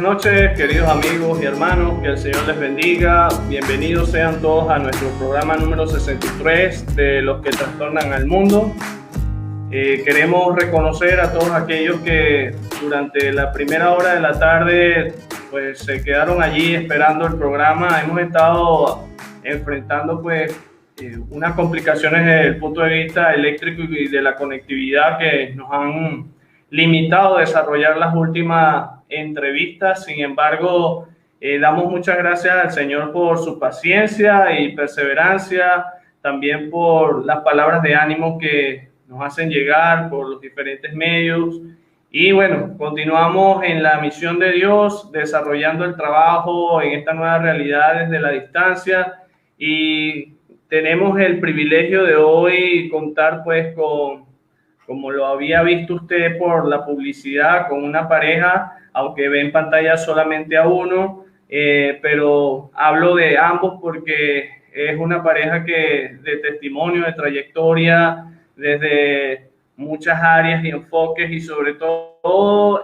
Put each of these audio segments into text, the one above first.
buenas noches, queridos amigos y hermanos, que el Señor les bendiga. Bienvenidos sean todos a nuestro programa número 63 de Los que Trastornan al Mundo. Queremos reconocer a todos aquellos que durante la primera hora de la tarde pues se quedaron allí esperando el programa. Hemos estado enfrentando unas complicaciones desde el punto de vista eléctrico y de la conectividad que nos han limitado a desarrollar las últimas entrevistas. Sin embargo, damos muchas gracias al Señor por su paciencia y perseverancia, también por las palabras de ánimo que nos hacen llegar por los diferentes medios. Y bueno, continuamos en la misión de Dios, desarrollando el trabajo en esta nueva realidad desde la distancia, y tenemos el privilegio de hoy contar con, como lo había visto usted por la publicidad, con una pareja, aunque ve en pantalla solamente a uno, pero hablo de ambos porque es una pareja que de testimonio, de trayectoria, desde muchas áreas y enfoques, y sobre todo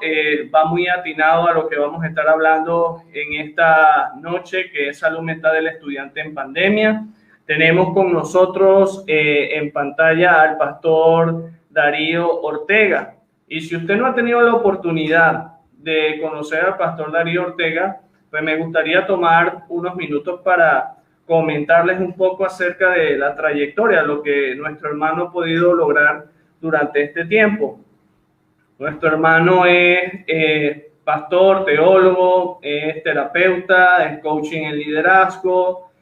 va muy atinado a lo que vamos a estar hablando en esta noche, que es salud mental del estudiante en pandemia. Tenemos con nosotros en pantalla al pastor Darío Ortega. Y si usted no ha tenido la oportunidad de conocer al pastor Darío Ortega, pues me gustaría tomar unos minutos para comentarles un poco acerca de la trayectoria, lo que nuestro hermano ha podido lograr durante este tiempo. Nuestro hermano es pastor, teólogo, es terapeuta, es coaching en liderazgo.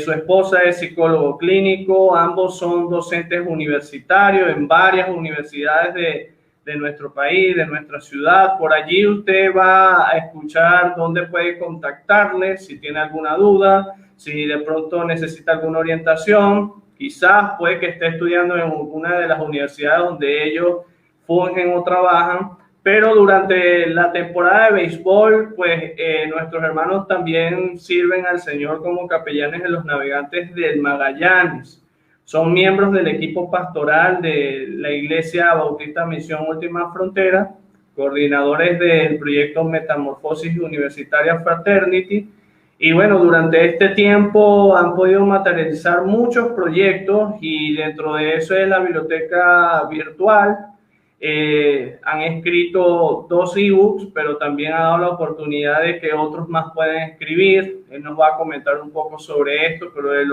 Su esposa es psicólogo clínico. Ambos son docentes universitarios en varias universidades de nuestro país, de nuestra ciudad. Por allí usted va a escuchar dónde puede contactarles si tiene alguna duda, si de pronto necesita alguna orientación. Quizás puede que esté estudiando en una de las universidades donde ellos fungen o trabajan, pero durante la temporada de béisbol, pues nuestros hermanos también sirven al Señor como capellanes de los Navegantes del Magallanes. Son miembros del equipo pastoral de la Iglesia Bautista Misión Última Frontera, coordinadores del proyecto Metamorfosis Universitaria Fraternity. Y bueno, durante este tiempo han podido materializar muchos proyectos, y dentro de eso es la biblioteca virtual. Han escrito 2 ebooks, pero también ha dado la oportunidad de que otros más puedan escribir. Él nos va a comentar un poco sobre esto, pero de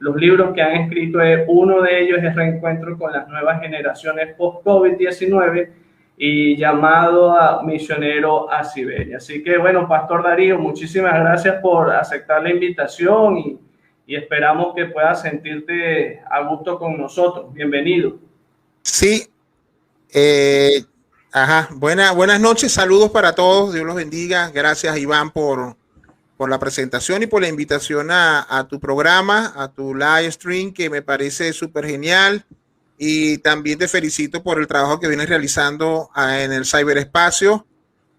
los libros que han escrito, uno de ellos es Reencuentro con las nuevas generaciones post-COVID-19, y llamado a Misionero a Siberia. Así que bueno, Pastor Darío, muchísimas gracias por aceptar la invitación, y esperamos que puedas sentirte a gusto con nosotros. Bienvenido. Sí. Buenas noches, saludos para todos, Dios los bendiga. Gracias, Iván, por la presentación y por la invitación a tu programa, a tu live stream, que me parece súper genial. Y también te felicito por el trabajo que vienes realizando en el ciberespacio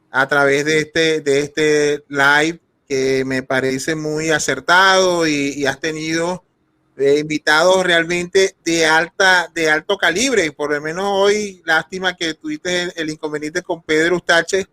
a través de este live, que me parece muy acertado, y has tenido invitados realmente de alto calibre. Por lo menos hoy, lástima que tuviste el inconveniente con Pedro Ustache,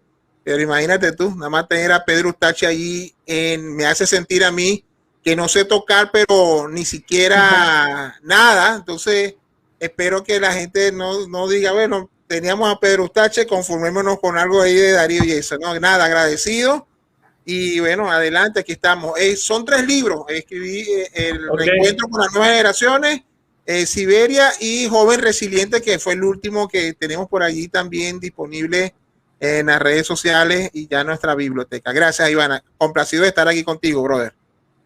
pero imagínate tú, nada más tener a Pedro Ustache allí me hace sentir a mí que no sé tocar, pero ni siquiera nada. Entonces espero que la gente no diga, bueno, teníamos a Pedro Ustache, conformémonos con algo ahí de Darío y eso. No, nada, agradecido. Y bueno, adelante, aquí estamos. Son 3 libros. Escribí el Reencuentro con las nuevas generaciones, Siberia, y Joven Resiliente, que fue el último que tenemos por allí también disponible en las redes sociales y ya en nuestra biblioteca. Gracias, Ivana. Complacido de estar aquí contigo, brother.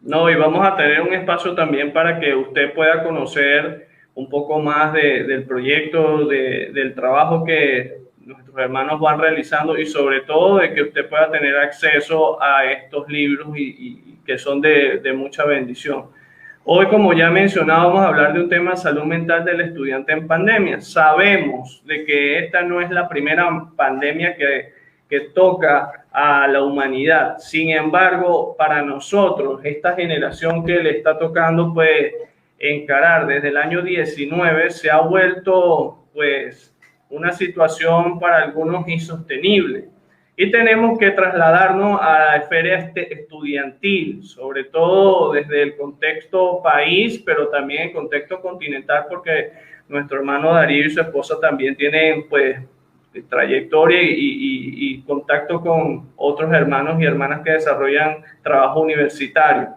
No, y vamos a tener un espacio también para que usted pueda conocer un poco más del proyecto, del trabajo que nuestros hermanos van realizando, y sobre todo de que usted pueda tener acceso a estos libros y que son de mucha bendición. Hoy, como ya he mencionado, vamos a hablar de un tema: salud mental del estudiante en pandemia. Sabemos de que esta no es la primera pandemia que toca a la humanidad. Sin embargo, para nosotros, esta generación que le está tocando pues encarar desde el año 19, se ha vuelto pues una situación para algunos insostenible. Y tenemos que trasladarnos a la esfera estudiantil, sobre todo desde el contexto país, pero también el contexto continental, porque nuestro hermano Darío y su esposa también tienen pues trayectoria y contacto con otros hermanos y hermanas que desarrollan trabajo universitario.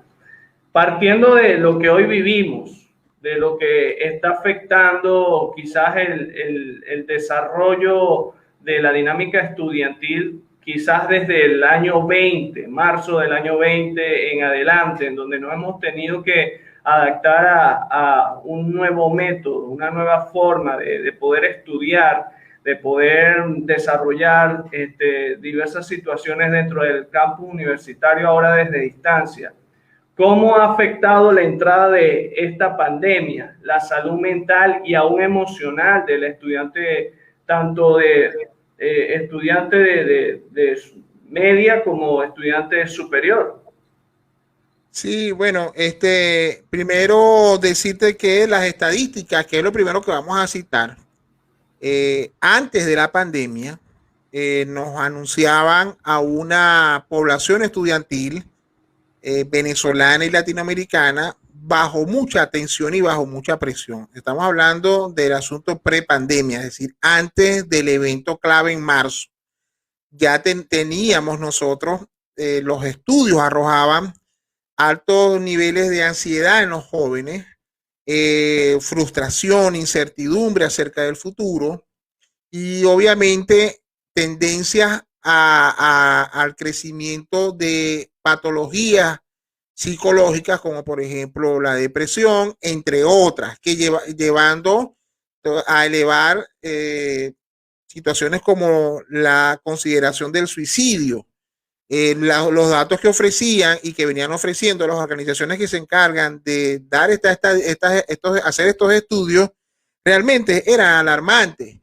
Partiendo de lo que hoy vivimos, de lo que está afectando quizás el desarrollo de la dinámica estudiantil, quizás desde el año 20, marzo del año 20 en adelante, en donde nos hemos tenido que adaptar a un nuevo método, una nueva forma de poder estudiar, de poder desarrollar diversas situaciones dentro del campus universitario ahora desde distancia. ¿Cómo ha afectado la entrada de esta pandemia, la salud mental y aún emocional del estudiante, tanto de estudiante de media como estudiante superior? Sí, bueno, primero decirte que las estadísticas, que es lo primero que vamos a citar, antes de la pandemia, nos anunciaban a una población estudiantil venezolana y latinoamericana bajo mucha tensión y bajo mucha presión. Estamos hablando del asunto pre-pandemia, es decir, antes del evento clave en marzo. Ya teníamos nosotros, los estudios arrojaban altos niveles de ansiedad en los jóvenes, frustración, incertidumbre acerca del futuro y obviamente tendencias al crecimiento de patologías psicológicas como por ejemplo la depresión, entre otras, que llevando a elevar situaciones como la consideración del suicidio. Los datos que ofrecían y que venían ofreciendo las organizaciones que se encargan de dar hacer estos estudios realmente eran alarmantes.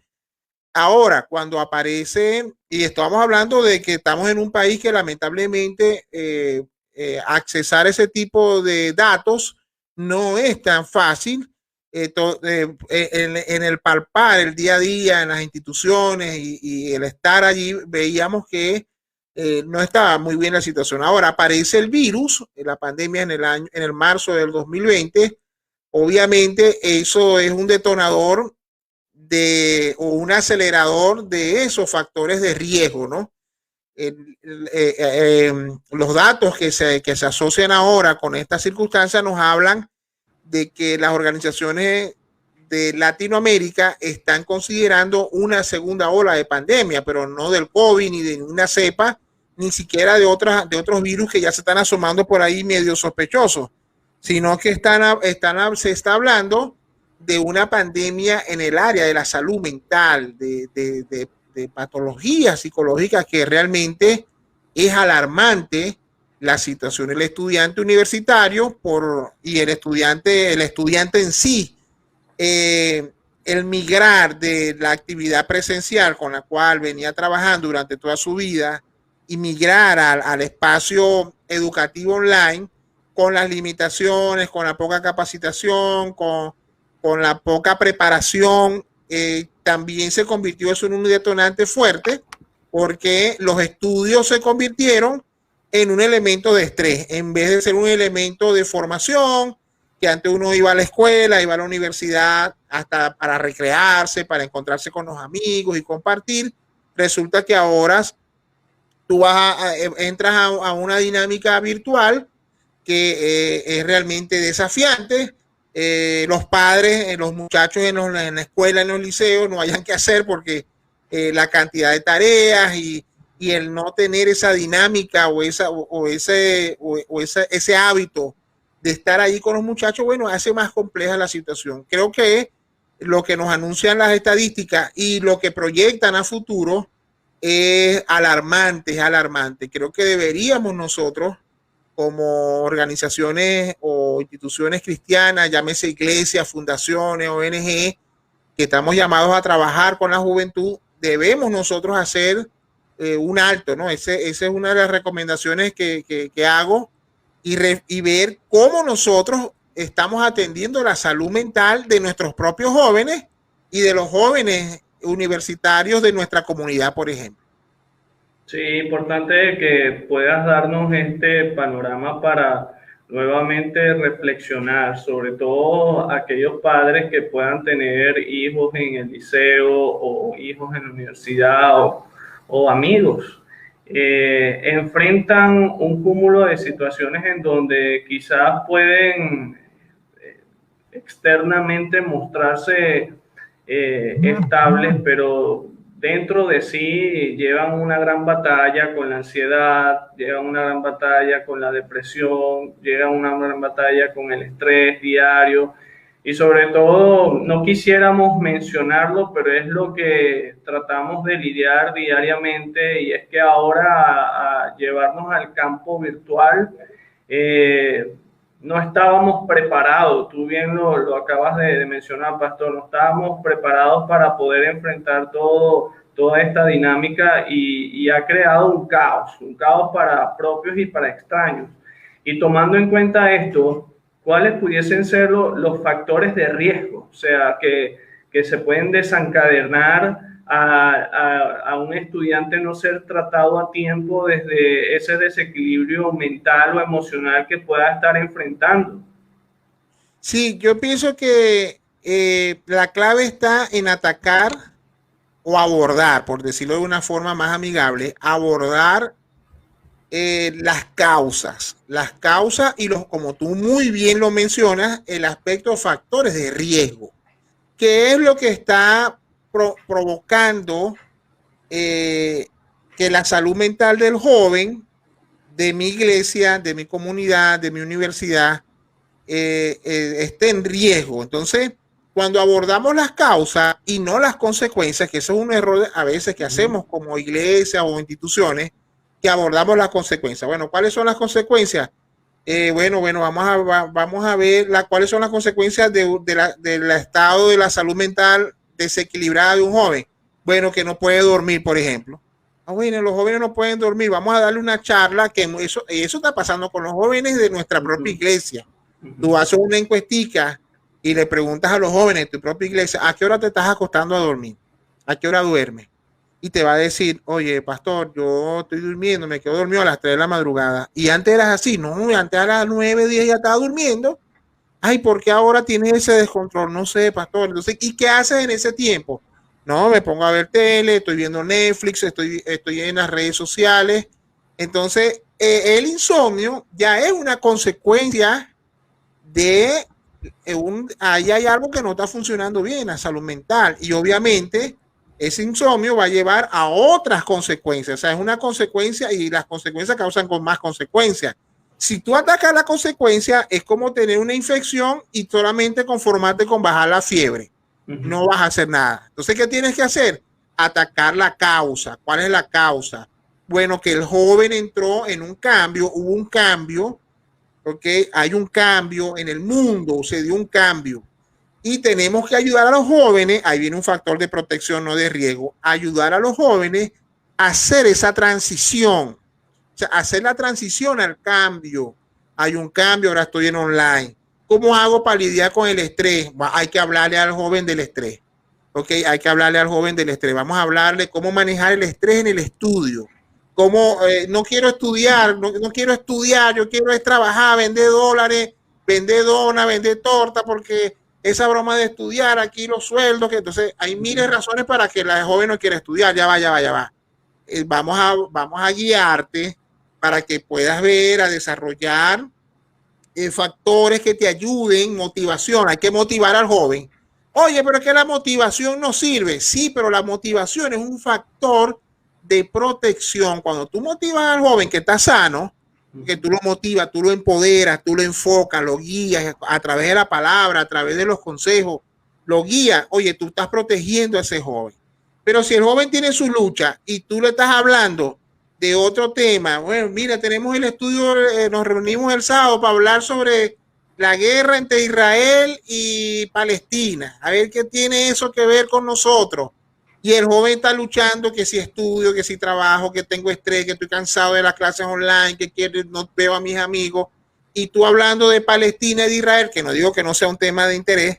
Ahora, cuando aparece, y estamos hablando de que estamos en un país que lamentablemente accesar ese tipo de datos no es tan fácil. En el palpar, el día a día, en las instituciones y el estar allí, veíamos que no estaba muy bien la situación. Ahora aparece el virus, la pandemia en el marzo del 2020. Obviamente eso es un detonador o un acelerador de esos factores de riesgo, ¿no? Los datos que se asocian ahora con estas circunstancias nos hablan de que las organizaciones de Latinoamérica están considerando una segunda ola de pandemia, pero no del COVID ni de una cepa, ni siquiera de otros virus que ya se están asomando por ahí medio sospechosos, sino que se está hablando de una pandemia en el área de la salud mental, de patologías psicológicas, que realmente es alarmante la situación del estudiante universitario y el estudiante en sí. El migrar de la actividad presencial con la cual venía trabajando durante toda su vida y migrar al espacio educativo online con las limitaciones, con la poca capacitación, con la poca preparación, también se convirtió eso en un detonante fuerte, porque los estudios se convirtieron en un elemento de estrés, en vez de ser un elemento de formación, que antes uno iba a la escuela, iba a la universidad hasta para recrearse, para encontrarse con los amigos y compartir. Resulta que ahora tú entras a una dinámica virtual que es realmente desafiante. Los padres, los muchachos en la escuela, en los liceos, no hayan que hacer porque la cantidad de tareas y el no tener esa dinámica ese hábito de estar ahí con los muchachos, bueno, hace más compleja la situación. Creo que lo que nos anuncian las estadísticas y lo que proyectan a futuro es alarmante, es alarmante. Creo que deberíamos nosotros, como organizaciones o instituciones cristianas, llámese iglesias, fundaciones, ONG, que estamos llamados a trabajar con la juventud, debemos nosotros hacer un alto, ¿no? Esa es una de las recomendaciones que hago y ver cómo nosotros estamos atendiendo la salud mental de nuestros propios jóvenes y de los jóvenes universitarios de nuestra comunidad, por ejemplo. Sí, importante que puedas darnos este panorama para nuevamente reflexionar, sobre todo aquellos padres que puedan tener hijos en el liceo o hijos en la universidad o amigos. Enfrentan un cúmulo de situaciones en donde quizás pueden externamente mostrarse estables, pero dentro de sí llevan una gran batalla con la ansiedad, llevan una gran batalla con la depresión, llevan una gran batalla con el estrés diario y sobre todo no quisiéramos mencionarlo, pero es lo que tratamos de lidiar diariamente y es que ahora a llevarnos al campo virtual no estábamos preparados, tú bien lo acabas de mencionar, Pastor, no estábamos preparados para poder enfrentar toda esta dinámica y ha creado un caos para propios y para extraños. Y tomando en cuenta esto, ¿cuáles pudiesen ser los factores de riesgo? O sea, que se pueden desencadenar a un estudiante no ser tratado a tiempo desde ese desequilibrio mental o emocional que pueda estar enfrentando. Sí, yo pienso que la clave está en atacar o abordar, por decirlo de una forma más amigable, abordar las causas y como tú muy bien lo mencionas, el aspecto factores de riesgo, que es lo que está provocando que la salud mental del joven, de mi iglesia, de mi comunidad, de mi universidad, esté en riesgo. Entonces, cuando abordamos las causas y no las consecuencias, que eso es un error a veces que hacemos como iglesia o instituciones, que abordamos las consecuencias. Bueno, ¿cuáles son las consecuencias? Bueno, vamos a ver cuáles son las consecuencias del estado de la salud mental desequilibrada de un joven. Bueno, que no puede dormir, por ejemplo. Bueno, los jóvenes no pueden dormir. Vamos a darle una charla, que eso está pasando con los jóvenes de nuestra propia iglesia. Tú haces una encuestica y le preguntas a los jóvenes de tu propia iglesia, ¿a qué hora te estás acostando a dormir? ¿A qué hora duermes? Y te va a decir, oye, pastor, yo estoy durmiendo, me quedo dormido a las 3 de la madrugada. Y antes eras así, no, antes a las 9, 10 ya estaba durmiendo. Ay, ¿por qué ahora tienes ese descontrol? No sé, pastor. Entonces, ¿y qué haces en ese tiempo? No, me pongo a ver tele, estoy viendo Netflix, estoy en las redes sociales. Entonces, el insomnio ya es una consecuencia de ahí hay algo que no está funcionando bien, la salud mental. Y obviamente ese insomnio va a llevar a otras consecuencias. O sea, es una consecuencia y las consecuencias causan con más consecuencias. Si tú atacas la consecuencia, es como tener una infección y solamente conformarte con bajar la fiebre. No vas a hacer nada. Entonces, ¿qué tienes que hacer? Atacar la causa. ¿Cuál es la causa? Bueno, que el joven entró en un cambio, hubo un cambio, porque hay un cambio en el mundo, se dio un cambio. Y tenemos que ayudar a los jóvenes, ahí viene un factor de protección, no de riesgo, ayudar a los jóvenes a hacer esa transición, o sea, hacer la transición al cambio. Hay un cambio, ahora estoy en online. ¿Cómo hago para lidiar con el estrés? Hay que hablarle al joven del estrés. ¿Ok? Hay que hablarle al joven del estrés. Vamos a hablarle cómo manejar el estrés en el estudio. Cómo no quiero estudiar, no quiero estudiar, yo quiero es trabajar, vender dólares, vender donas, vender torta, porque esa broma de estudiar aquí los sueldos, que entonces hay miles de razones para que la joven no quiera estudiar. Ya va. Vamos a guiarte para que puedas ver, a desarrollar factores que te ayuden, motivación. Hay que motivar al joven. Oye, pero es que la motivación no sirve. Sí, pero la motivación es un factor de protección. Cuando tú motivas al joven que está sano, que tú lo motivas, tú lo empoderas, tú lo enfocas, lo guías a través de la palabra, a través de los consejos, lo guías. Oye, tú estás protegiendo a ese joven. Pero si el joven tiene su lucha y tú le estás hablando de otro tema, bueno, mira, tenemos el estudio, nos reunimos el sábado para hablar sobre la guerra entre Israel y Palestina, a ver qué tiene eso que ver con nosotros. Y el joven está luchando, que si estudio, que si trabajo, que tengo estrés, que estoy cansado de las clases online, que quiero, no veo a mis amigos. Y tú hablando de Palestina y de Israel, que no digo que no sea un tema de interés,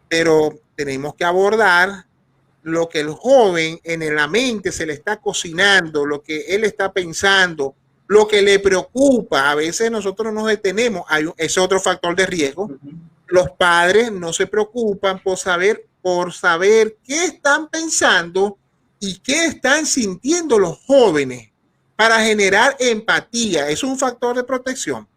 pero tenemos que abordar lo que el joven en la mente se le está cocinando, lo que él está pensando, lo que le preocupa. A veces nosotros nos detenemos, es otro factor de riesgo. Los padres no se preocupan por saber qué están pensando y qué están sintiendo los jóvenes para generar empatía. Es un factor de protección.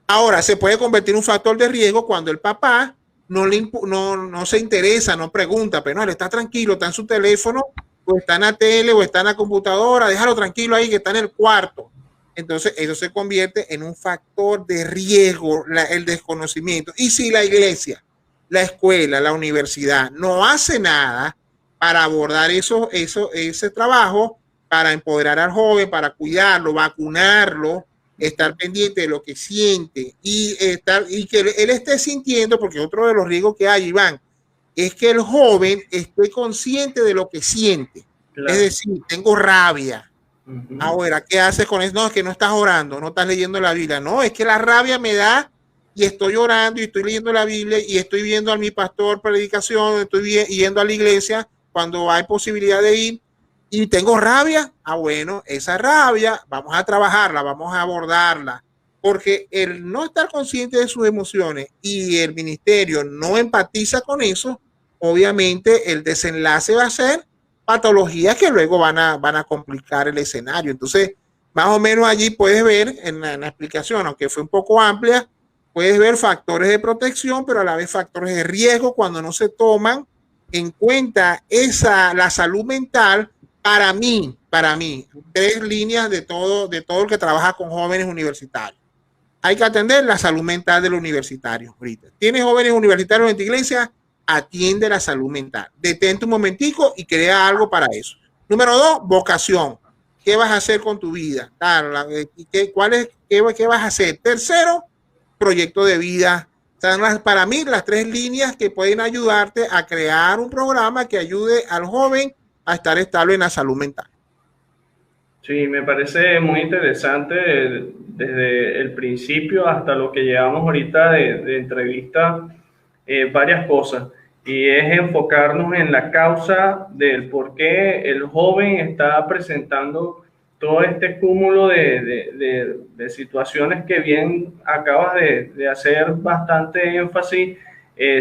Ahora, se puede convertir en un factor de riesgo cuando el papá no se interesa, no pregunta, pero no, él está tranquilo, está en su teléfono, o está en la tele, o está en la computadora, déjalo tranquilo ahí, que está en el cuarto. Entonces, eso se convierte en un factor de riesgo, el desconocimiento. Y si la iglesia, la escuela, la universidad no hace nada para abordar ese trabajo, para empoderar al joven, para cuidarlo, vacunarlo, estar pendiente de lo que siente y que él esté sintiendo, porque otro de los riesgos que hay, Iván, es que el joven esté consciente de lo que siente. Claro. Es decir, tengo rabia. Ahora, ¿qué haces con eso? No, es que no estás orando, no estás leyendo la Biblia. No, es que la rabia me da y estoy orando y estoy leyendo la Biblia y estoy viendo a mi pastor predicación, estoy yendo a la iglesia cuando hay posibilidad de ir y tengo rabia. Bueno, esa rabia vamos a trabajarla, vamos a abordarla, porque el no estar consciente de sus emociones y el ministerio no empatiza con eso, obviamente el desenlace va a ser patologías que luego van a complicar el escenario. Entonces, más o menos allí puedes ver en la explicación, aunque fue un poco amplia, puedes ver factores de protección, pero a la vez factores de riesgo cuando no se toman en cuenta la salud mental. Para mí, 3 líneas de todo el que trabaja con jóvenes universitarios. Hay que atender la salud mental de los universitarios. Ahorita, ¿tienes jóvenes universitarios en tu iglesia? Atiende la salud mental. Detente un momentico y crea algo para eso. Número 2, vocación. ¿Qué vas a hacer con tu vida? ¿Qué vas a hacer? Tercero, proyecto de vida. Para mí, las 3 líneas que pueden ayudarte a crear un programa que ayude al joven a estar estable en la salud mental. Sí, me parece muy interesante desde el principio hasta lo que llevamos ahorita de entrevista, varias cosas. Y es enfocarnos en la causa del por qué el joven está presentando todo este cúmulo de situaciones que bien acabas de hacer bastante énfasis.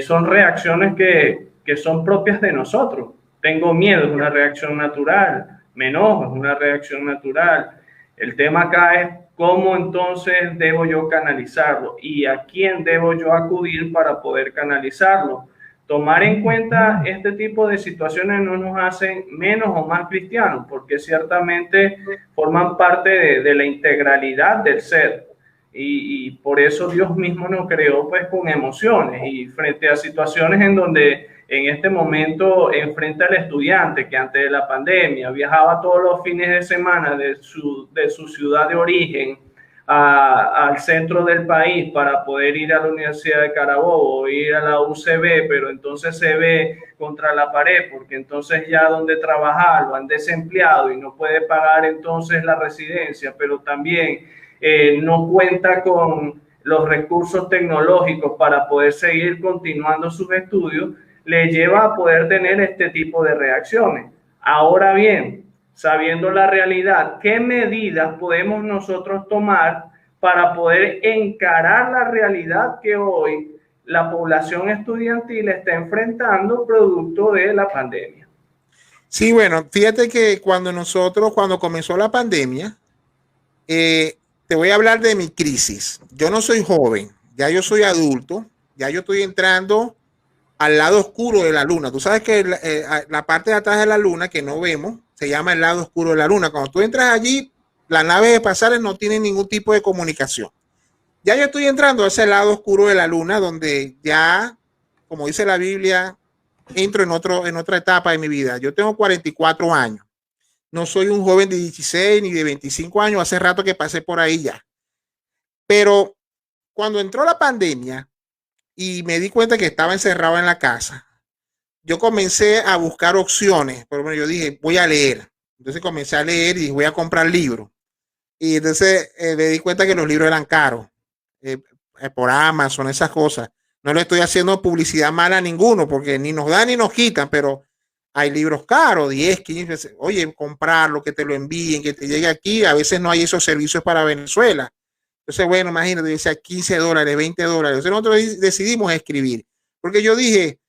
Son reacciones que son propias de nosotros. Tengo miedo, es una reacción natural. Me enojo, es una reacción natural. El tema acá es cómo entonces debo yo canalizarlo y a quién debo yo acudir para poder canalizarlo. Tomar en cuenta este tipo de situaciones no nos hacen menos o más cristianos, porque ciertamente forman parte de la integralidad del ser. Y por eso Dios mismo nos creó pues con emociones, y frente a situaciones en donde en este momento enfrenta al estudiante que antes de la pandemia viajaba todos los fines de semana de su ciudad de origen al centro del país para poder ir a la Universidad de Carabobo o ir a la UCB, pero entonces se ve contra la pared porque entonces ya donde trabajar lo han desempleado y no puede pagar entonces la residencia, pero también no cuenta con los recursos tecnológicos para poder seguir continuando sus estudios, le lleva a poder tener este tipo de reacciones. Ahora bien, sabiendo la realidad, ¿qué medidas podemos nosotros tomar para poder encarar la realidad que hoy la población estudiantil está enfrentando producto de la pandemia? Sí, bueno, fíjate que cuando comenzó la pandemia, te voy a hablar de mi crisis. Yo no soy joven, ya yo soy adulto, ya yo estoy entrando al lado oscuro de la luna. Tú sabes que la parte de atrás de la luna que no vemos se llama el lado oscuro de la luna. Cuando tú entras allí, las naves espaciales no tienen ningún tipo de comunicación. Ya yo estoy entrando a ese lado oscuro de la luna donde ya, como dice la Biblia, entro en otra etapa de mi vida. Yo tengo 44 años. No soy un joven de 16 ni de 25 años. Hace rato que pasé por ahí ya. Pero cuando entró la pandemia y me di cuenta que estaba encerrado en la casa, yo comencé a buscar opciones. Por ejemplo, yo dije, voy a leer. Entonces comencé a leer y dije, voy a comprar libros. Y entonces me di cuenta que los libros eran caros. Por Amazon, esas cosas. No le estoy haciendo publicidad mala a ninguno porque ni nos dan ni nos quitan, pero Hay libros caros, 10, 15, oye, comprarlo, que te lo envíen, que te llegue aquí. A veces no hay esos servicios para Venezuela. Entonces, bueno, imagínate, decía $15, $20. Entonces nosotros decidimos escribir. Porque yo dije,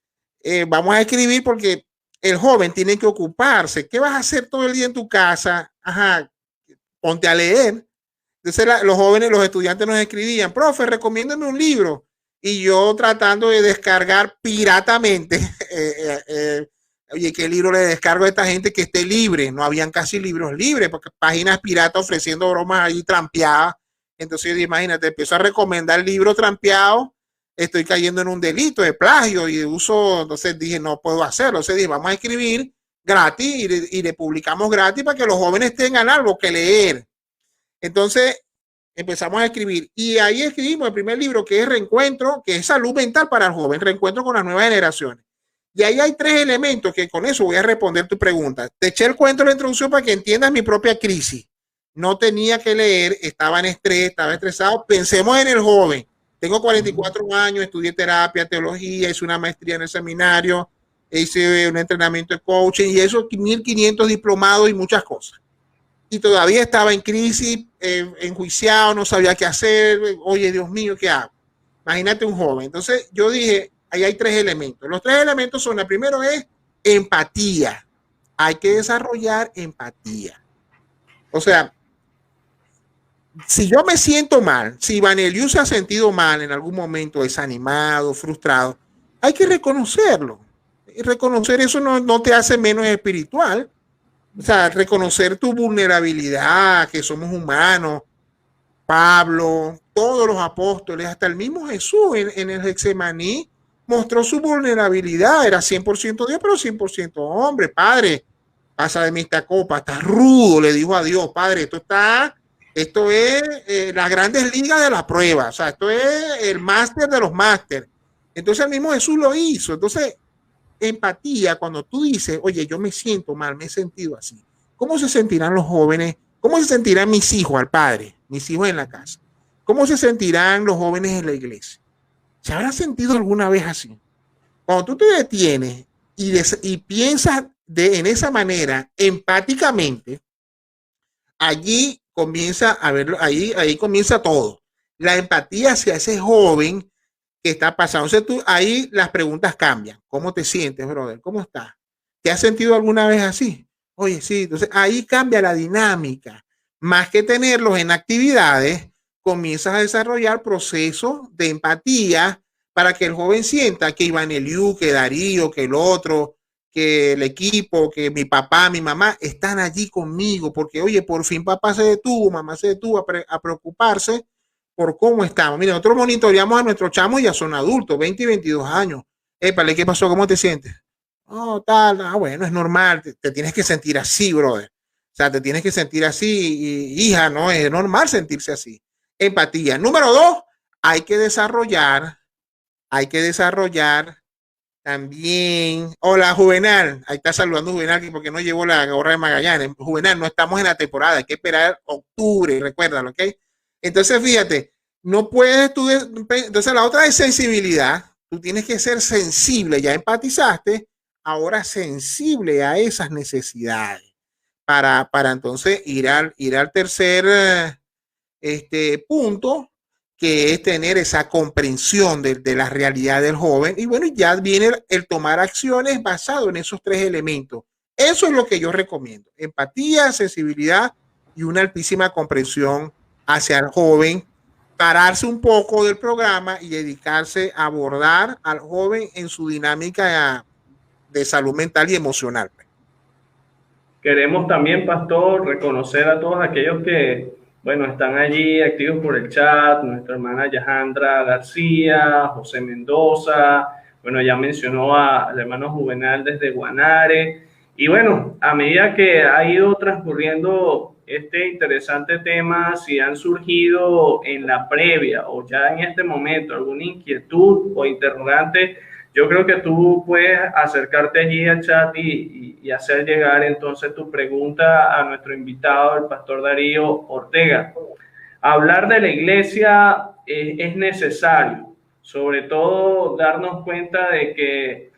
vamos a escribir porque el joven tiene que ocuparse. ¿Qué vas a hacer todo el día en tu casa? Ajá, ponte a leer. Entonces los jóvenes, los estudiantes nos escribían, profe, recomiéndame un libro. Y yo tratando de descargar piratamente, oye, ¿qué libro le descargo a esta gente que esté libre? No habían casi libros libres, porque páginas piratas ofreciendo bromas ahí trampeadas. Entonces, imagínate, empiezo a recomendar libros trampeados, estoy cayendo en un delito de plagio y de uso. Entonces dije, no puedo hacerlo. Entonces dije, vamos a escribir gratis y le publicamos gratis para que los jóvenes tengan algo que leer. Entonces empezamos a escribir y ahí escribimos el primer libro, que es Reencuentro, que es salud mental para el joven, reencuentro con las nuevas generaciones. Y ahí hay 3 elementos que con eso voy a responder tu pregunta. Te eché el cuento de la introducción para que entiendas mi propia crisis. No tenía que leer, estaba en estrés, estaba estresado. Pensemos en el joven. Tengo 44 años, estudié terapia, teología, hice una maestría en el seminario, hice un entrenamiento de coaching y eso, 1500 diplomados y muchas cosas. Y todavía estaba en crisis, enjuiciado, no sabía qué hacer. Oye, Dios mío, ¿qué hago? Imagínate un joven. Entonces yo dije, ahí hay 3 elementos. Los 3 elementos son, el primero es empatía. Hay que desarrollar empatía. O sea, si yo me siento mal, si Vaneliu se ha sentido mal en algún momento, desanimado, frustrado, hay que reconocerlo. Y reconocer eso no te hace menos espiritual. O sea, reconocer tu vulnerabilidad, que somos humanos. Pablo, todos los apóstoles, hasta el mismo Jesús en el Getsemaní mostró su vulnerabilidad. Era 100% Dios, pero 100% hombre. Padre, pasa de mí esta copa, está rudo, le dijo a Dios, Padre, esto es las grandes ligas de la prueba. O sea, esto es el máster de los máster. Entonces el mismo Jesús lo hizo. Entonces, empatía, cuando tú dices, oye, yo me siento mal, me he sentido así. ¿Cómo se sentirán los jóvenes? ¿Cómo se sentirán mis hijos al padre? Mis hijos en la casa. ¿Cómo se sentirán los jóvenes en la iglesia? ¿Se habrán sentido alguna vez así? Cuando tú te detienes y piensas en esa manera, empáticamente, allí comienza a verlo, ahí comienza todo. La empatía hacia ese joven que está pasando. O sea, ahí las preguntas cambian. ¿Cómo te sientes, brother? ¿Cómo estás? ¿Te has sentido alguna vez así? Oye, sí. Entonces ahí cambia la dinámica. Más que tenerlos en actividades, comienzas a desarrollar procesos de empatía para que el joven sienta que Ivaneliu, que Darío, que el otro, que el equipo, que mi papá, mi mamá están allí conmigo, porque oye, por fin papá se detuvo, mamá se detuvo a preocuparse por cómo estamos. Mira, nosotros monitoreamos a nuestros chamos, ya son adultos, 20 y 22 años. Épale, ¿qué pasó? ¿Cómo te sientes? Oh, tal, bueno, es normal, te tienes que sentir así, brother. O sea, te tienes que sentir así, hija, no, es normal sentirse así. Empatía. Número 2, hay que desarrollar también. Hola, Juvenal. Ahí está saludando Juvenal, porque no llevó la gorra de Magallanes. Juvenal, no estamos en la temporada, hay que esperar octubre, recuérdalo, ¿ok? Entonces, fíjate, no puedes tú. Entonces, la otra es sensibilidad. Tú tienes que ser sensible, ya empatizaste, ahora sensible a esas necesidades para entonces ir al tercer punto, que es tener esa comprensión de la realidad del joven. Y bueno, ya viene el tomar acciones basado en esos 3 elementos. Eso es lo que yo recomiendo: empatía, sensibilidad y una altísima comprensión hacia el joven. Pararse un poco del programa y dedicarse a abordar al joven en su dinámica de salud mental y emocional. Queremos también, Pastor, reconocer a todos aquellos que, bueno, están allí activos por el chat, nuestra hermana Yajandra García, José Mendoza, bueno, ya mencionó al hermano Juvenal desde Guanare. Y bueno, a medida que ha ido transcurriendo este interesante tema, si han surgido en la previa o ya en este momento alguna inquietud o interrogante, yo creo que tú puedes acercarte allí al chat y hacer llegar entonces tu pregunta a nuestro invitado, el pastor Darío Ortega. Hablar de la iglesia es necesario, sobre todo darnos cuenta de que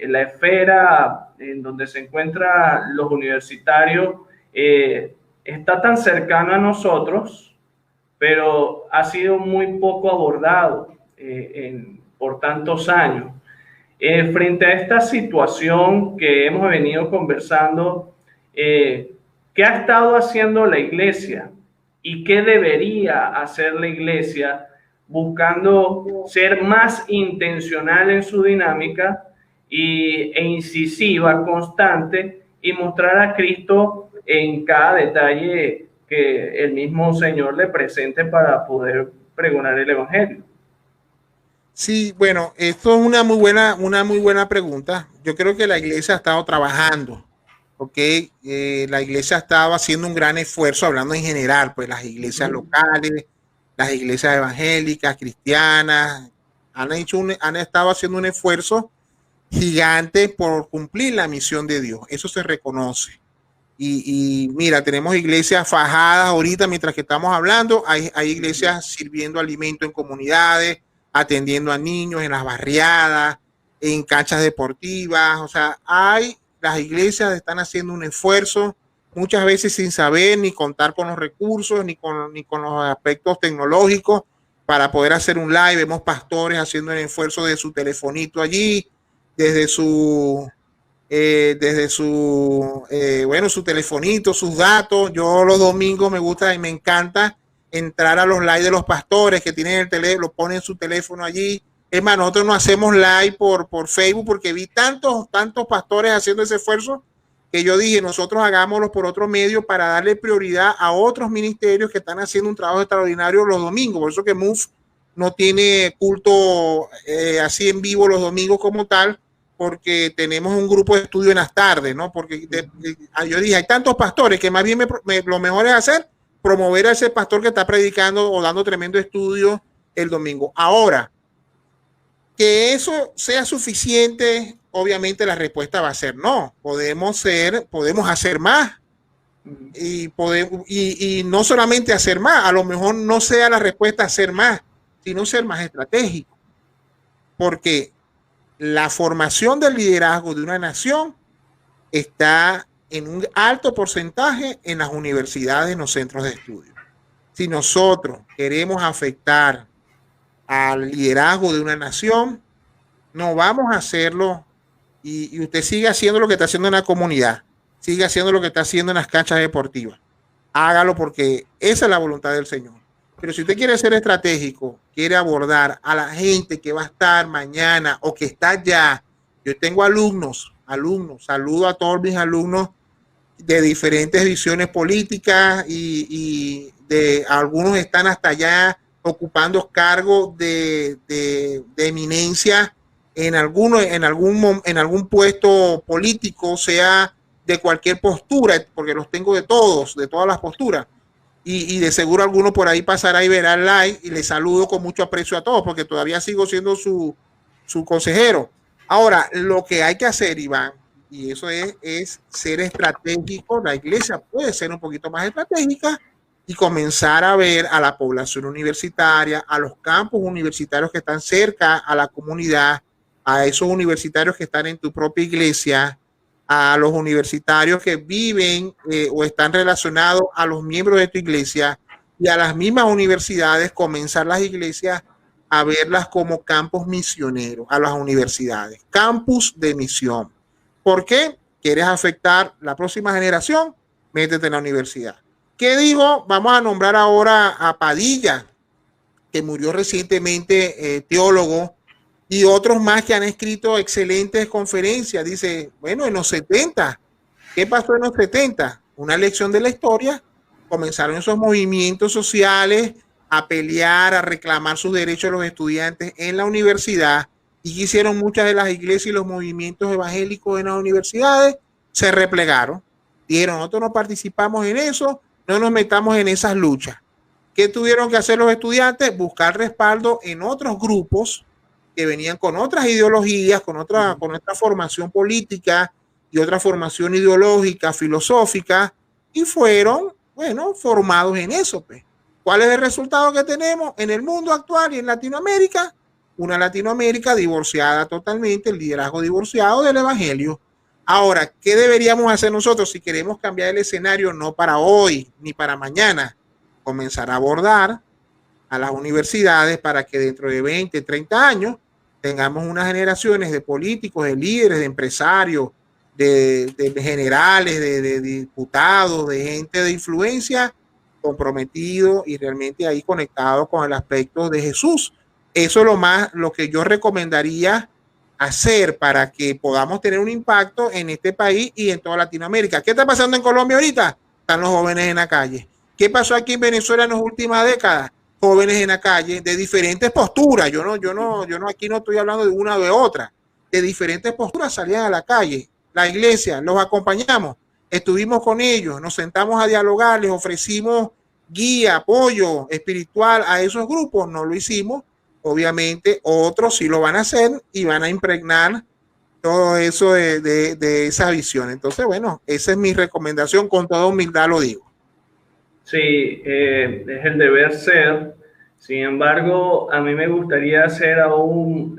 la esfera en donde se encuentran los universitarios está tan cercano a nosotros, pero ha sido muy poco abordado por tantos años. Frente a esta situación que hemos venido conversando, ¿qué ha estado haciendo la iglesia y qué debería hacer la iglesia buscando ser más intencional en su dinámica e incisiva, constante, y mostrar a Cristo en cada detalle que el mismo Señor le presente para poder pregonar el Evangelio? Sí, bueno, esto es una muy buena pregunta. Yo creo que la iglesia ha estado trabajando, ¿ok? La iglesia ha estado haciendo un gran esfuerzo, hablando en general, pues las iglesias locales, las iglesias evangélicas, cristianas, han estado haciendo un esfuerzo gigante por cumplir la misión de Dios. Eso se reconoce. Y mira, tenemos iglesias fajadas ahorita mientras que estamos hablando. Hay iglesias sirviendo alimento en comunidades, atendiendo a niños en las barriadas, en canchas deportivas. O sea, las iglesias están haciendo un esfuerzo, muchas veces sin saber ni contar con los recursos, ni con los aspectos tecnológicos para poder hacer un live. Vemos pastores haciendo el esfuerzo de su telefonito allí, desde su su telefonito, sus datos. Yo los domingos me gusta y me encanta entrar a los live de los pastores que tienen el teléfono, ponen su teléfono allí. Es más, nosotros no hacemos live por Facebook porque vi tantos pastores haciendo ese esfuerzo que yo dije, nosotros hagámoslo por otro medio para darle prioridad a otros ministerios que están haciendo un trabajo extraordinario los domingos. Por eso que MUF no tiene culto así en vivo los domingos como tal, porque tenemos un grupo de estudio en las tardes, ¿no? Porque yo dije, hay tantos pastores que más bien lo mejor es hacer promover a ese pastor que está predicando o dando tremendo estudio el domingo. Ahora, que eso sea suficiente, obviamente la respuesta va a ser no. Podemos hacer más y no solamente hacer más, a lo mejor no sea la respuesta hacer más, sino ser más estratégico. Porque la formación del liderazgo de una nación está en un alto porcentaje en las universidades, en los centros de estudio. Si nosotros queremos afectar al liderazgo de una nación, no vamos a hacerlo y usted sigue haciendo lo que está haciendo en la comunidad, sigue haciendo lo que está haciendo en las canchas deportivas. Hágalo porque esa es la voluntad del Señor. Pero si usted quiere ser estratégico, quiere abordar a la gente que va a estar mañana o que está ya. Yo tengo alumnos, saludo a todos mis alumnos de diferentes visiones políticas y de algunos están hasta allá ocupando cargos de eminencia en algún puesto político, sea de cualquier postura, porque los tengo de todas las posturas. Y de seguro alguno por ahí pasará y verá el live y les saludo con mucho aprecio a todos porque todavía sigo siendo su consejero. Ahora, lo que hay que hacer, Iván, y eso es ser estratégico. La iglesia puede ser un poquito más estratégica y comenzar a ver a la población universitaria, a los campus universitarios que están cerca a la comunidad, a esos universitarios que están en tu propia iglesia, a los universitarios que viven o están relacionados a los miembros de tu iglesia y a las mismas universidades, comenzar las iglesias a verlas como campos misioneros, a las universidades, campus de misión. ¿Por qué? ¿Quieres afectar la próxima generación? Métete en la universidad. ¿Qué dijo? Vamos a nombrar ahora a Padilla, que murió recientemente, teólogo, y otros más que han escrito excelentes conferencias. Dice, bueno, en los 70, ¿qué pasó en los 70? Una lección de la historia. Comenzaron esos movimientos sociales a pelear, a reclamar sus derechos de los estudiantes en la universidad, y hicieron muchas de las iglesias y los movimientos evangélicos en las universidades, se replegaron. Dijeron, nosotros no participamos en eso, no nos metamos en esas luchas. ¿Qué tuvieron que hacer los estudiantes? Buscar respaldo en otros grupos que venían con otras ideologías, con otra formación política y otra formación ideológica, filosófica, y fueron, bueno, formados en eso. Pues. ¿Cuál es el resultado que tenemos en el mundo actual y en Latinoamérica? Una Latinoamérica divorciada totalmente, el liderazgo divorciado del evangelio. Ahora, ¿qué deberíamos hacer nosotros si queremos cambiar el escenario? No para hoy ni para mañana. Comenzar a abordar a las universidades para que dentro de 20, 30 años tengamos unas generaciones de políticos, de líderes, de empresarios, de generales, de diputados, de gente de influencia comprometido y realmente ahí conectado con el aspecto de Jesús. Eso es lo que yo recomendaría hacer para que podamos tener un impacto en este país y en toda Latinoamérica. ¿Qué está pasando en Colombia ahorita? Están los jóvenes en la calle. ¿Qué pasó aquí en Venezuela en las últimas décadas? Jóvenes en la calle de diferentes posturas. Yo aquí no estoy hablando de una o de otra. De diferentes posturas salían a la calle. La iglesia, los acompañamos, estuvimos con ellos, nos sentamos a dialogar, les ofrecimos guía, apoyo espiritual a esos grupos. No lo hicimos. Obviamente otros sí lo van a hacer y van a impregnar todo eso de esa visión. Entonces, bueno, esa es mi recomendación, con toda humildad lo digo. Sí, es el deber ser. Sin embargo, a mí me gustaría hacer aún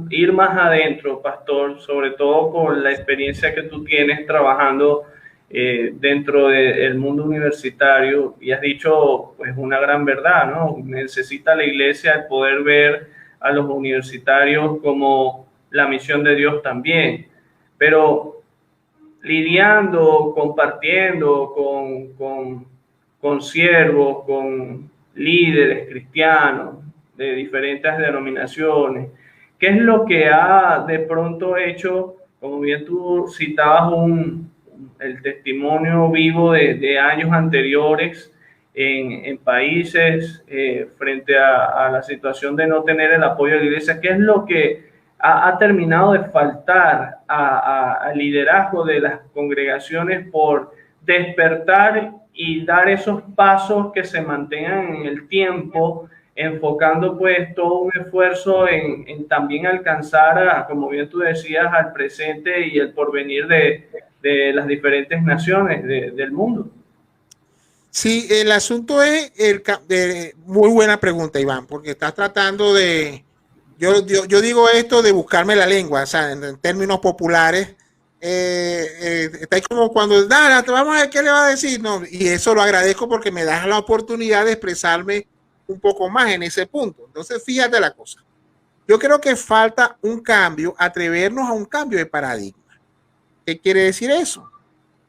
ir más adentro, pastor, sobre todo con la experiencia que tú tienes trabajando dentro del mundo universitario, y has dicho pues una gran verdad, ¿no? Necesita la iglesia el poder ver a los universitarios como la misión de Dios también, pero lidiando, compartiendo con siervos, con líderes cristianos de diferentes denominaciones. ¿Qué es lo que ha de pronto hecho, como bien tú citabas el testimonio vivo de años anteriores en países frente a la situación de no tener el apoyo de la iglesia? ¿Qué es lo que ha terminado de faltar al liderazgo de las congregaciones por despertar y dar esos pasos que se mantengan en el tiempo, enfocando pues todo un esfuerzo en también alcanzar, como bien tú decías, al presente y el porvenir de las diferentes naciones del mundo? Sí, el asunto es muy buena pregunta, Iván, porque estás tratando de, yo digo esto de buscarme la lengua, o sea, en términos populares, está ahí como cuando, vamos a ver qué le va a decir, no, y eso lo agradezco porque me das la oportunidad de expresarme un poco más en ese punto. Entonces, fíjate la cosa. Yo creo que falta un cambio, atrevernos a un cambio de paradigma. ¿Qué quiere decir eso?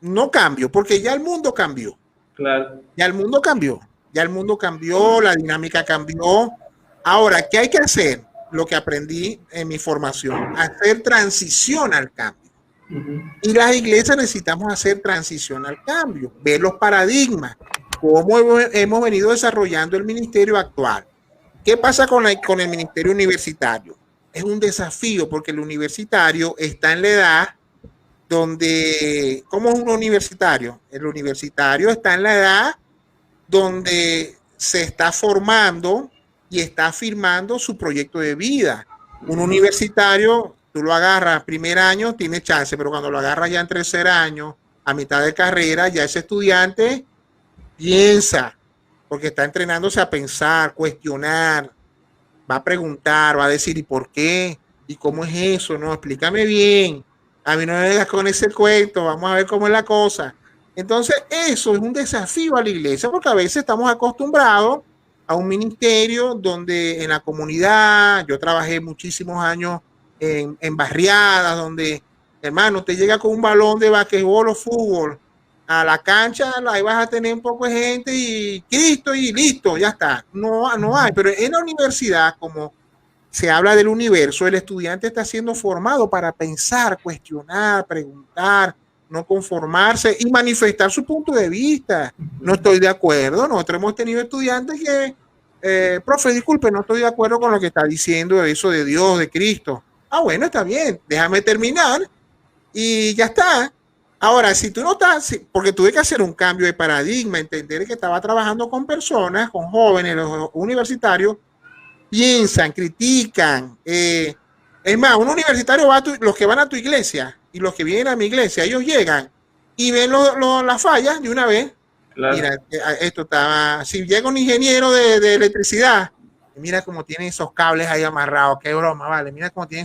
No cambio, porque ya el mundo cambió. Claro. Ya el mundo cambió. Ya el mundo cambió, la dinámica cambió. Ahora, ¿qué hay que hacer? Lo que aprendí en mi formación, hacer transición al cambio. Y las iglesias necesitamos hacer transición al cambio, ver los paradigmas, cómo hemos venido desarrollando el ministerio actual. ¿Qué pasa con el ministerio universitario? Es un desafío porque el universitario está en la edad donde, ¿cómo es un universitario? El universitario está en la edad donde se está formando y está afirmando su proyecto de vida. Un universitario, tú lo agarras primer año, tiene chance, pero cuando lo agarras ya en tercer año, a mitad de carrera, ya ese estudiante piensa, porque está entrenándose a pensar, cuestionar, va a preguntar, va a decir, ¿y por qué? ¿Y cómo es eso? No, explícame bien. A mí no me vengas con ese cuento, vamos a ver cómo es la cosa. Entonces, eso es un desafío a la iglesia, porque a veces estamos acostumbrados a un ministerio donde en la comunidad, yo trabajé muchísimos años en barriadas, donde, hermano, te llega con un balón de basquetbol o fútbol a la cancha, ahí vas a tener un poco de gente y Cristo y listo, ya está. No hay, pero en la universidad, como se habla del universo, el estudiante está siendo formado para pensar, cuestionar, preguntar, no conformarse y manifestar su punto de vista. No estoy de acuerdo. Nosotros hemos tenido estudiantes que, profe, disculpe, no estoy de acuerdo con lo que está diciendo eso de Dios, de Cristo. Ah, bueno, está bien, déjame terminar y ya está. Ahora, si tú no estás, porque tuve que hacer un cambio de paradigma, entender que estaba trabajando con personas, con jóvenes, los universitarios, piensan, critican. Es más, un universitario los que van a tu iglesia y los que vienen a mi iglesia, ellos llegan y ven las fallas de una vez. Claro. Mira, esto estaba, si llega un ingeniero de electricidad, mira cómo tiene esos cables ahí amarrados, qué broma, vale, mira cómo tiene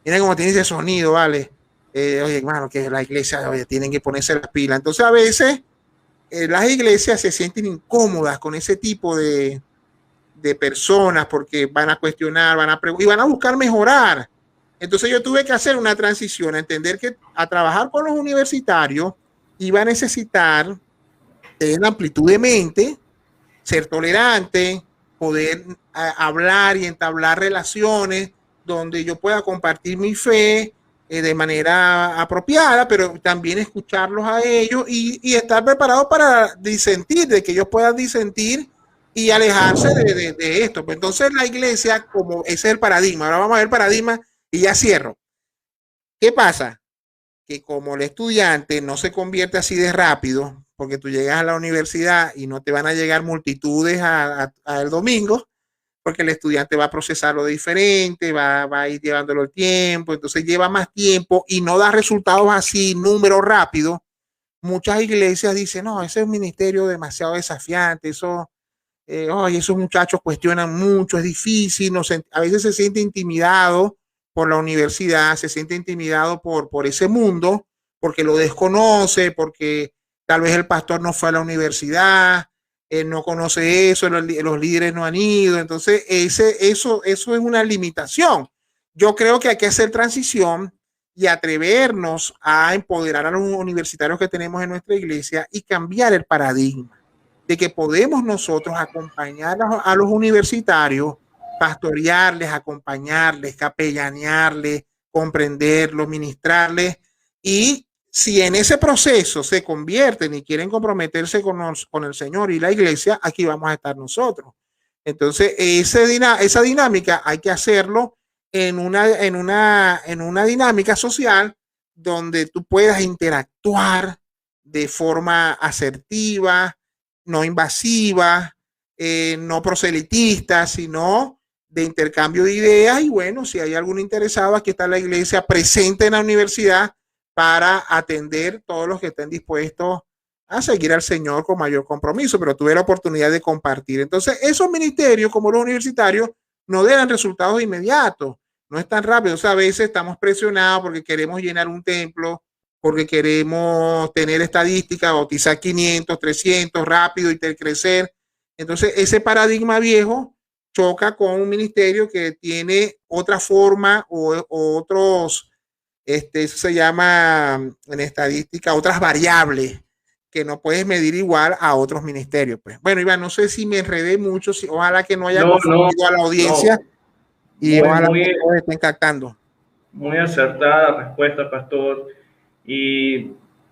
Mira cómo tiene ese sonido, ¿vale? Oye, hermano, que la iglesia, oye, tienen que ponerse las pilas. Entonces, a veces las iglesias se sienten incómodas con ese tipo de personas porque van a cuestionar, y van a buscar mejorar. Entonces yo tuve que hacer una transición, a entender que a trabajar con los universitarios iba a necesitar tener amplitud de mente, ser tolerante, poder hablar y entablar relaciones donde yo pueda compartir mi fe de manera apropiada, pero también escucharlos a ellos y estar preparado para disentir, de que ellos puedan disentir y alejarse de esto. Pues entonces la iglesia, como ese es el paradigma, ahora vamos a ver el paradigma y ya cierro. ¿Qué pasa? Que como el estudiante no se convierte así de rápido, porque tú llegas a la universidad y no te van a llegar multitudes al domingo, porque el estudiante va a procesarlo diferente, va a ir llevándolo el tiempo, entonces lleva más tiempo y no da resultados así, números rápidos. Muchas iglesias dicen, no, ese es un ministerio demasiado desafiante, eso, esos muchachos cuestionan mucho, es difícil, no se, a veces se siente intimidado por la universidad, se siente intimidado por ese mundo, porque lo desconoce, porque tal vez el pastor no fue a la universidad, él no conoce eso, los líderes no han ido, entonces eso es una limitación. Yo creo que hay que hacer transición y atrevernos a empoderar a los universitarios que tenemos en nuestra iglesia y cambiar el paradigma de que podemos nosotros acompañar a los universitarios, pastorearles, acompañarles, capellanearles, comprenderlos, ministrarles, y si en ese proceso se convierten y quieren comprometerse con el Señor y la iglesia, aquí vamos a estar nosotros. Entonces, esa dinámica hay que hacerlo en una dinámica social donde tú puedas interactuar de forma asertiva, no invasiva, no proselitista, sino de intercambio de ideas. Y bueno, si hay algún interesado, aquí está la iglesia presente en la universidad para atender todos los que estén dispuestos a seguir al Señor con mayor compromiso, pero tuve la oportunidad de compartir. Entonces, esos ministerios, como los universitarios, no dan resultados inmediatos, no es tan rápido. O sea, a veces estamos presionados porque queremos llenar un templo, porque queremos tener estadísticas, bautizar 500, 300 rápido y crecer. Entonces, ese paradigma viejo choca con un ministerio que tiene otra forma o otros, eso se llama en estadística, otras variables que no puedes medir igual a otros ministerios. Pues. Bueno, Iván, no sé si me enredé mucho, ojalá que no haya confundido a la audiencia y ojalá que todos estén captando. Muy acertada respuesta, pastor. Y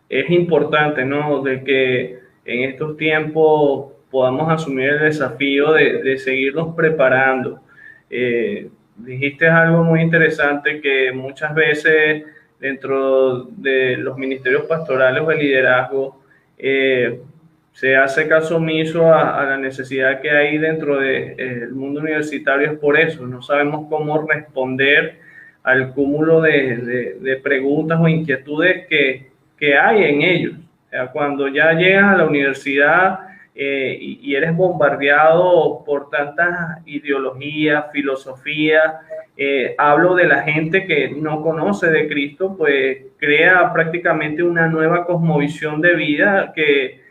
es importante, ¿no?, de que en estos tiempos podamos asumir el desafío de seguirnos preparando. Dijiste algo muy interesante, que muchas veces dentro de los ministerios pastorales o el liderazgo se hace caso omiso a la necesidad que hay dentro del mundo universitario. Es por eso, no sabemos cómo responder al cúmulo de preguntas o inquietudes que hay en ellos. O sea, cuando ya llegas a la universidad y eres bombardeado por tantas ideologías, filosofías, hablo de la gente que no conoce de Cristo, pues crea prácticamente una nueva cosmovisión de vida que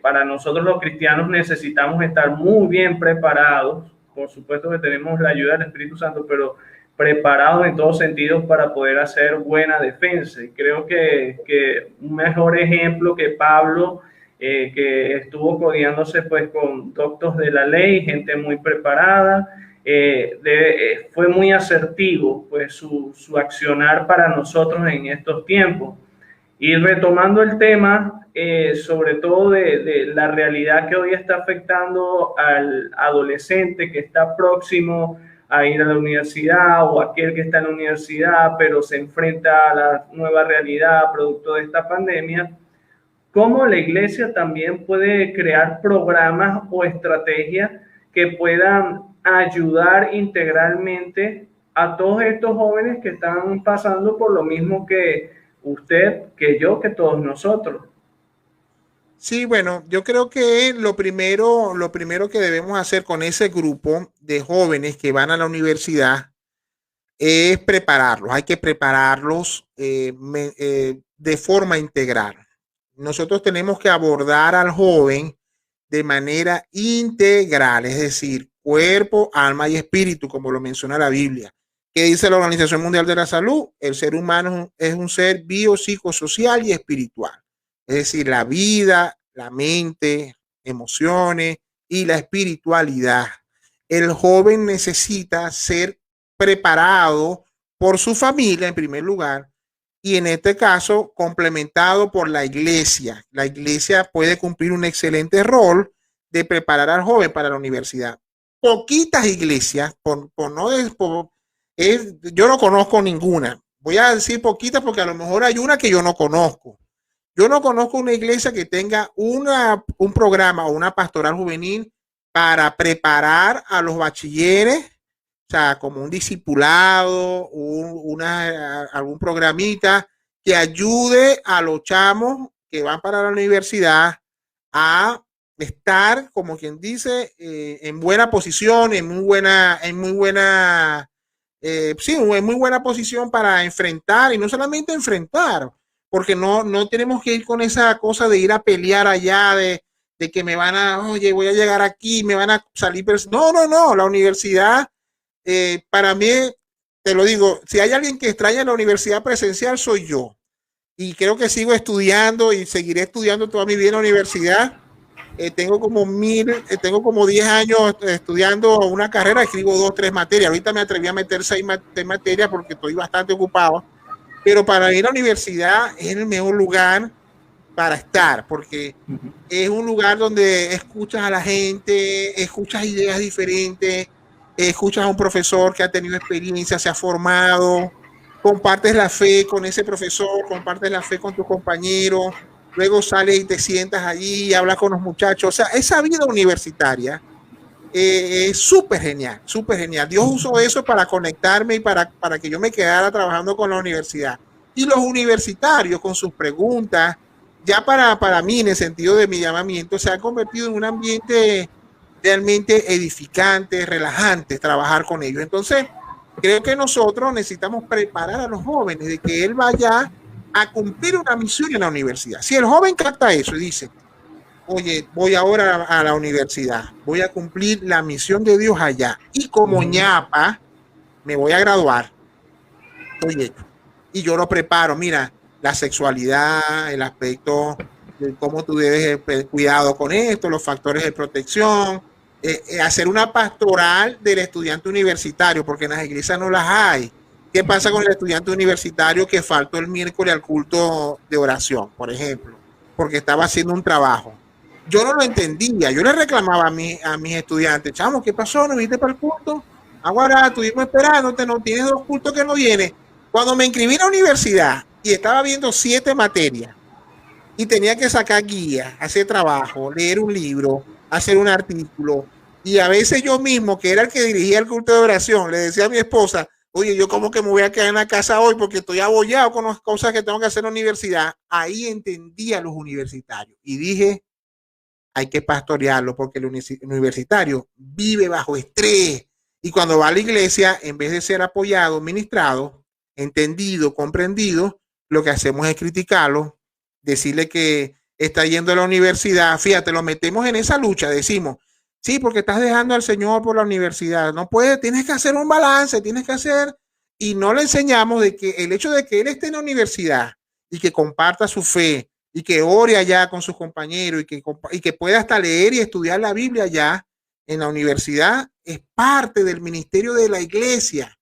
para nosotros los cristianos necesitamos estar muy bien preparados. Por supuesto que tenemos la ayuda del Espíritu Santo, pero preparados en todos sentidos para poder hacer buena defensa. Y creo que un mejor ejemplo que Pablo, que estuvo codeándose pues con doctos de la ley, gente muy preparada, fue muy asertivo pues su accionar para nosotros en estos tiempos. Y retomando el tema, sobre todo de la realidad que hoy está afectando al adolescente que está próximo a ir a la universidad, o aquel que está en la universidad pero se enfrenta a la nueva realidad producto de esta pandemia, cómo la iglesia también puede crear programas o estrategias que puedan ayudar integralmente a todos estos jóvenes que están pasando por lo mismo que usted, que yo, que todos nosotros. Sí, bueno, yo creo que lo primero que debemos hacer con ese grupo de jóvenes que van a la universidad, es prepararlos. Hay que prepararlos de forma integral. Nosotros tenemos que abordar al joven de manera integral, es decir, cuerpo, alma y espíritu, como lo menciona la Biblia. ¿Qué dice la Organización Mundial de la Salud? El ser humano es un ser biopsicosocial y espiritual. Es decir, la vida, la mente, emociones y la espiritualidad. El joven necesita ser preparado por su familia en primer lugar y en este caso complementado por la iglesia. La iglesia puede cumplir un excelente rol de preparar al joven para la universidad. Poquitas iglesias, yo no conozco ninguna. Voy a decir poquitas porque a lo mejor hay una que yo no conozco. Yo no conozco una iglesia que tenga un programa o una pastoral juvenil para preparar a los bachilleres, o sea, como un discipulado, algún programita que ayude a los chamos que van para la universidad a estar, como quien dice, en buena posición, en muy buena posición para enfrentar, y no solamente enfrentar, porque no tenemos que ir con esa cosa de ir a pelear allá, de que me van a, oye, voy a llegar aquí, me van a salir. No, la universidad, para mí, te lo digo, si hay alguien que extraña la universidad presencial, soy yo. Y creo que sigo estudiando y seguiré estudiando toda mi vida en la universidad. Tengo como 10 años estudiando una carrera, escribo 2, 3 materias. Ahorita me atreví a meter 6 materias porque estoy bastante ocupado. Pero para ir a la universidad es el mejor lugar para estar, porque es un lugar donde escuchas a la gente, escuchas ideas diferentes, escuchas a un profesor que ha tenido experiencia, se ha formado, compartes la fe con ese profesor, compartes la fe con tus compañeros, luego sales y te sientas allí y hablas con los muchachos. O sea, esa vida universitaria es súper genial, súper genial. Dios usó eso para conectarme y para que yo me quedara trabajando con la universidad. Y los universitarios con sus preguntas, ya para mí, en el sentido de mi llamamiento, se ha convertido en un ambiente realmente edificante, relajante, trabajar con ellos. Entonces, creo que nosotros necesitamos preparar a los jóvenes de que él vaya a cumplir una misión en la universidad. Si el joven capta eso y dice, oye, voy ahora a la universidad, voy a cumplir la misión de Dios allá, y como ñapa me voy a graduar, oye, y yo lo preparo, mira, la sexualidad, el aspecto de cómo tú debes cuidado con esto, los factores de protección, hacer una pastoral del estudiante universitario, porque en las iglesias no las hay. ¿Qué pasa con el estudiante universitario que faltó el miércoles al culto de oración, por ejemplo, porque estaba haciendo un trabajo? Yo no lo entendía, yo le reclamaba a mis estudiantes, chamo, ¿qué pasó? ¿No viniste para el culto? Ahora estuvimos esperándote, no tienes 2 cultos que no vienes. Cuando me inscribí en la universidad y estaba viendo 7 materias y tenía que sacar guías, hacer trabajo, leer un libro, hacer un artículo, y a veces yo mismo, que era el que dirigía el culto de oración, le decía a mi esposa, oye, yo como que me voy a quedar en la casa hoy porque estoy abollado con las cosas que tengo que hacer en la universidad. Ahí entendí a los universitarios y dije, hay que pastorearlo porque el universitario vive bajo estrés, y cuando va a la iglesia, en vez de ser apoyado, ministrado, entendido, comprendido, lo que hacemos es criticarlo, decirle que está yendo a la universidad. Fíjate, lo metemos en esa lucha, decimos, sí, porque estás dejando al Señor por la universidad, no puedes, tienes que hacer un balance, tienes que hacer, y no le enseñamos de que el hecho de que él esté en la universidad y que comparta su fe y que ore allá con sus compañeros y que pueda hasta leer y estudiar la Biblia allá en la universidad, es parte del ministerio de la iglesia.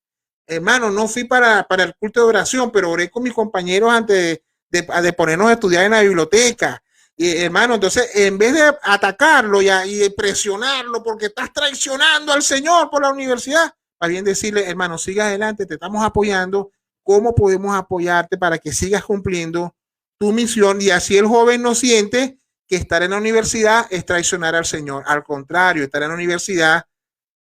Hermano, no fui para el culto de oración, pero oré con mis compañeros antes de ponernos a estudiar en la biblioteca. Y, hermano, entonces, en vez de atacarlo y de presionarlo porque estás traicionando al Señor por la universidad, más bien decirle, hermano, siga adelante, te estamos apoyando. ¿Cómo podemos apoyarte para que sigas cumpliendo tu misión? Y así el joven no siente que estar en la universidad es traicionar al Señor. Al contrario, estar en la universidad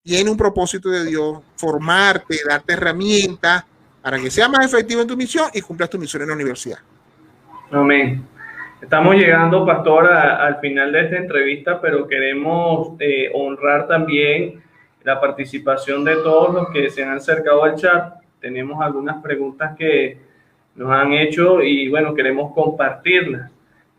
tiene un propósito de Dios, formarte, darte herramientas para que seas más efectivo en tu misión y cumplas tu misión en la universidad. Amén. Estamos llegando, pastor, al final de esta entrevista, pero queremos honrar también la participación de todos los que se han acercado al chat. tenemos algunas preguntas que nos han hecho y bueno, queremos compartirlas.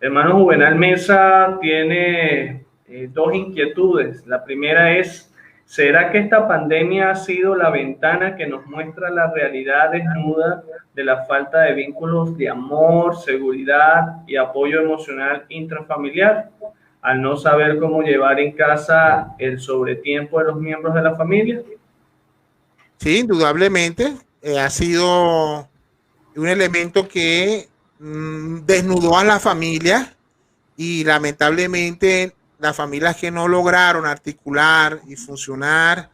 Hermano Juvenal Mesa tiene dos inquietudes. La primera es, ¿será que esta pandemia ha sido la ventana que nos muestra la realidad desnuda de la falta de vínculos de amor, seguridad y apoyo emocional intrafamiliar, al no saber cómo llevar en casa el sobretiempo de los miembros de la familia? Sí, indudablemente ha sido un elemento que desnudó a la familia y lamentablemente las familias que no lograron articular y funcionar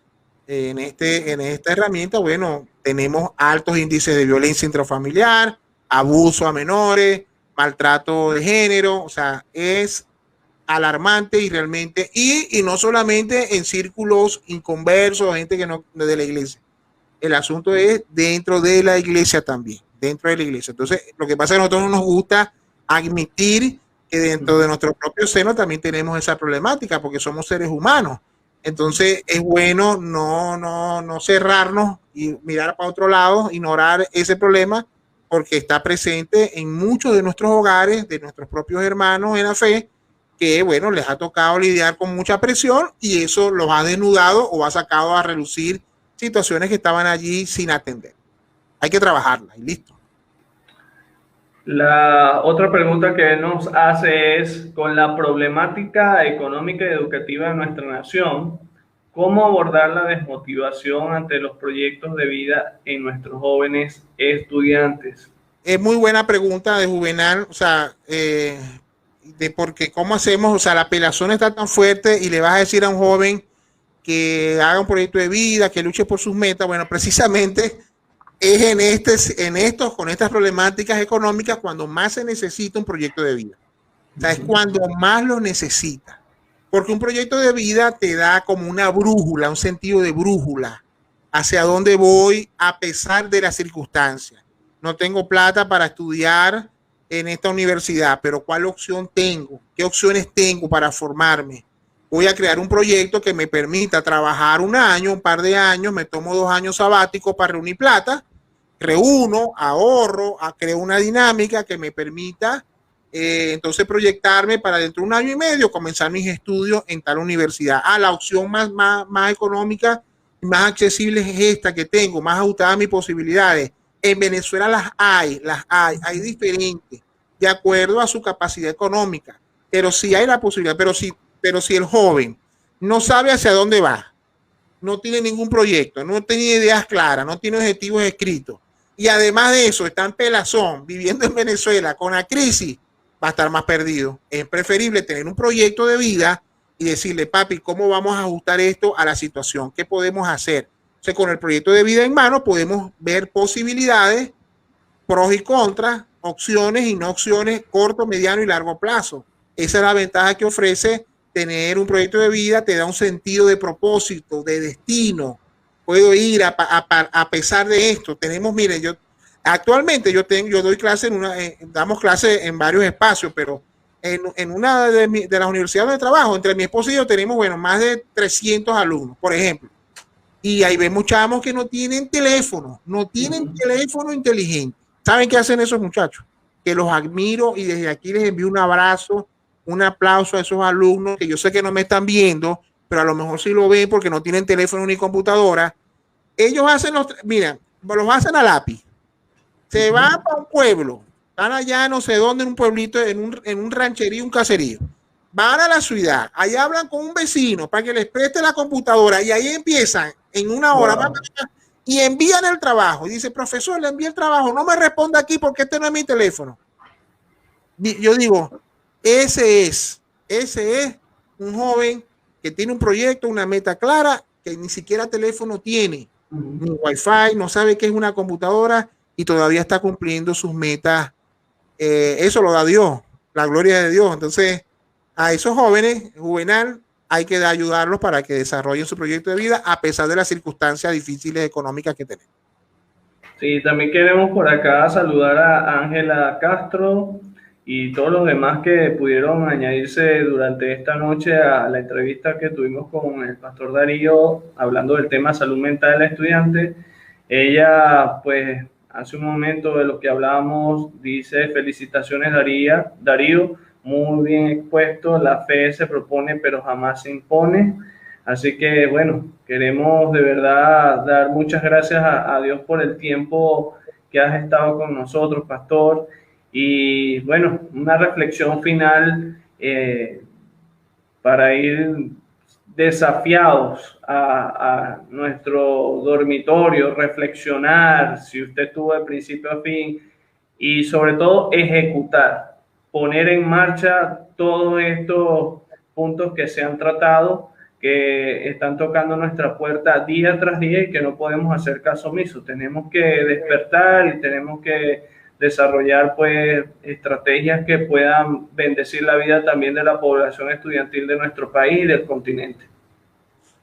en esta herramienta, bueno, tenemos altos índices de violencia intrafamiliar, abuso a menores, maltrato de género, o sea, es alarmante y realmente, y no solamente en círculos inconversos, gente que no de la iglesia. El asunto es dentro de la iglesia también, dentro de la iglesia. Entonces, lo que pasa es que a nosotros no nos gusta admitir que dentro de nuestro propio seno también tenemos esa problemática, porque somos seres humanos. Entonces, es bueno no cerrarnos y mirar para otro lado, ignorar ese problema, porque está presente en muchos de nuestros hogares, de nuestros propios hermanos en la fe, que, bueno, les ha tocado lidiar con mucha presión y eso los ha desnudado o ha sacado a relucir situaciones que estaban allí sin atender. Hay que trabajarla y listo. La otra pregunta que nos hace es, con la problemática económica y educativa de nuestra nación, ¿cómo abordar la desmotivación ante los proyectos de vida en nuestros jóvenes estudiantes? Es muy buena pregunta de Juvenal, o sea, de porque cómo hacemos, o sea, la apelación está tan fuerte y le vas a decir a un joven que haga un proyecto de vida, que luche por sus metas. Bueno, precisamente es con estas problemáticas económicas cuando más se necesita un proyecto de vida. O sea, es cuando más lo necesita. Porque un proyecto de vida te da como una brújula, un sentido de brújula hacia dónde voy a pesar de las circunstancias. No tengo plata para estudiar en esta universidad, pero ¿cuál opción tengo? ¿Qué opciones tengo para formarme? Voy a crear un proyecto que me permita trabajar un año, un par de años, me tomo 2 años sabáticos para reunir plata, reúno, ahorro, creo una dinámica que me permita entonces proyectarme para dentro de 1 año y medio comenzar mis estudios en tal universidad. La opción más económica y más accesible es esta que tengo, más ajustada a mis posibilidades. En Venezuela hay diferentes, de acuerdo a su capacidad económica, pero sí hay la posibilidad, pero si el joven no sabe hacia dónde va, no tiene ningún proyecto, no tiene ideas claras, no tiene objetivos escritos, y además de eso está en pelazón, viviendo en Venezuela con la crisis, va a estar más perdido. Es preferible tener un proyecto de vida y decirle, papi, ¿cómo vamos a ajustar esto a la situación? ¿Qué podemos hacer? O sea, con el proyecto de vida en mano podemos ver posibilidades, pros y contras, opciones y no opciones, corto, mediano y largo plazo. Esa es la ventaja que ofrece tener un proyecto de vida, te da un sentido de propósito, de destino. Puedo ir a pesar de esto. Tenemos, miren, actualmente yo doy clase damos clase en varios espacios, pero en una de las universidades de trabajo, entre mi esposo y yo tenemos, bueno, más de 300 alumnos, por ejemplo. Y ahí vemos chamos que no tienen teléfono inteligente. ¿Saben qué hacen esos muchachos? Que los admiro y desde aquí les envío un abrazo, un aplauso a esos alumnos que yo sé que no me están viendo, pero a lo mejor sí lo ven porque no tienen teléfono ni computadora. Ellos hacen los hacen a lápiz. Se van para un pueblo, van allá no sé dónde, en un pueblito, en un rancherío, un caserío. Van a la ciudad, ahí hablan con un vecino para que les preste la computadora y ahí empiezan en 1 hora. Wow. Y envían el trabajo. Y dice, profesor, le envié el trabajo, no me responda aquí porque este no es mi teléfono. Yo digo, ese es un joven que tiene un proyecto, una meta clara, que ni siquiera teléfono tiene, ni wifi, no sabe qué es una computadora y todavía está cumpliendo sus metas. Eso lo da Dios, la gloria de Dios. Entonces, a esos jóvenes, Juvenal, hay que ayudarlos para que desarrollen su proyecto de vida a pesar de las circunstancias difíciles económicas que tenemos. Sí, también queremos por acá saludar a Ángela Castro y todos los demás que pudieron añadirse durante esta noche a la entrevista que tuvimos con el pastor Darío hablando del tema salud mental del estudiante. Ella, pues, hace un momento de lo que hablábamos, dice: felicitaciones Darío, muy bien expuesto, la fe se propone pero jamás se impone. Así que bueno, queremos de verdad dar muchas gracias a Dios por el tiempo que has estado con nosotros, pastor. Y bueno, una reflexión final para ir desafiados a nuestro dormitorio, reflexionar si usted tuvo de principio a fin y sobre todo ejecutar, poner en marcha todos estos puntos que se han tratado, que están tocando nuestra puerta día tras día y que no podemos hacer caso omiso. Tenemos que despertar y tenemos que desarrollar pues estrategias que puedan bendecir la vida también de la población estudiantil de nuestro país y del continente.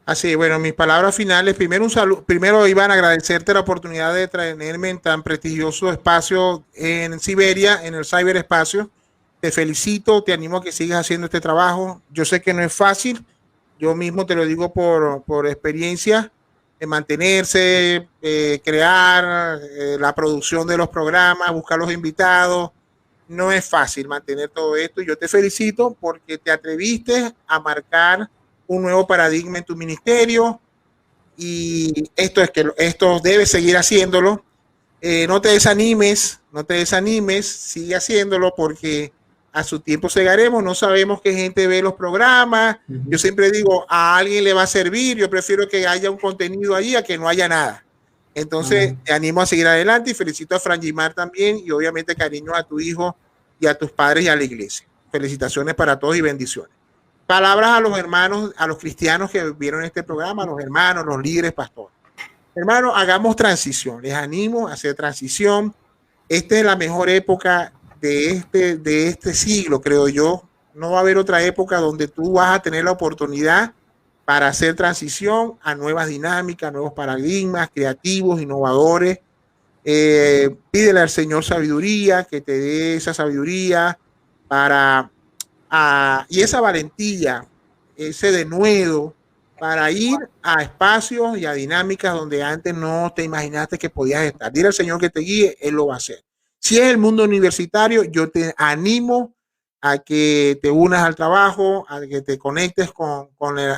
Así, bueno, mis palabras finales. Primero, un saludo. Primero, Iván, agradecerte la oportunidad de tenerme en tan prestigioso espacio en Siberia, en el ciberespacio. Te felicito, te animo a que sigas haciendo este trabajo. Yo sé que no es fácil. Yo mismo te lo digo por experiencia, de mantenerse, crear la producción de los programas, buscar los invitados. No es fácil mantener todo esto. Y yo te felicito porque te atreviste a marcar un nuevo paradigma en tu ministerio y esto debe seguir haciéndolo. No te desanimes, no te desanimes, sigue haciéndolo porque a su tiempo segaremos. No sabemos qué gente ve los programas. Yo siempre digo, a alguien le va a servir. Yo prefiero que haya un contenido allí a que no haya nada. Entonces, te animo a seguir adelante y felicito a Fran Gimar también y obviamente cariño a tu hijo y a tus padres y a la iglesia. Felicitaciones para todos y bendiciones. Palabras a los hermanos, a los cristianos que vieron este programa, a los hermanos, los líderes, pastores. Hermanos, hagamos transición. Les animo a hacer transición. Esta es la mejor época de este siglo, creo yo. No va a haber otra época donde tú vas a tener la oportunidad para hacer transición a nuevas dinámicas, nuevos paradigmas creativos, innovadores. Pídele al Señor sabiduría, que te dé esa sabiduría y esa valentía, ese denuedo para ir a espacios y a dinámicas donde antes no te imaginaste que podías estar. Dile al Señor que te guíe, Él lo va a hacer. Si es el mundo universitario, yo te animo a que te unas al trabajo, a que te conectes con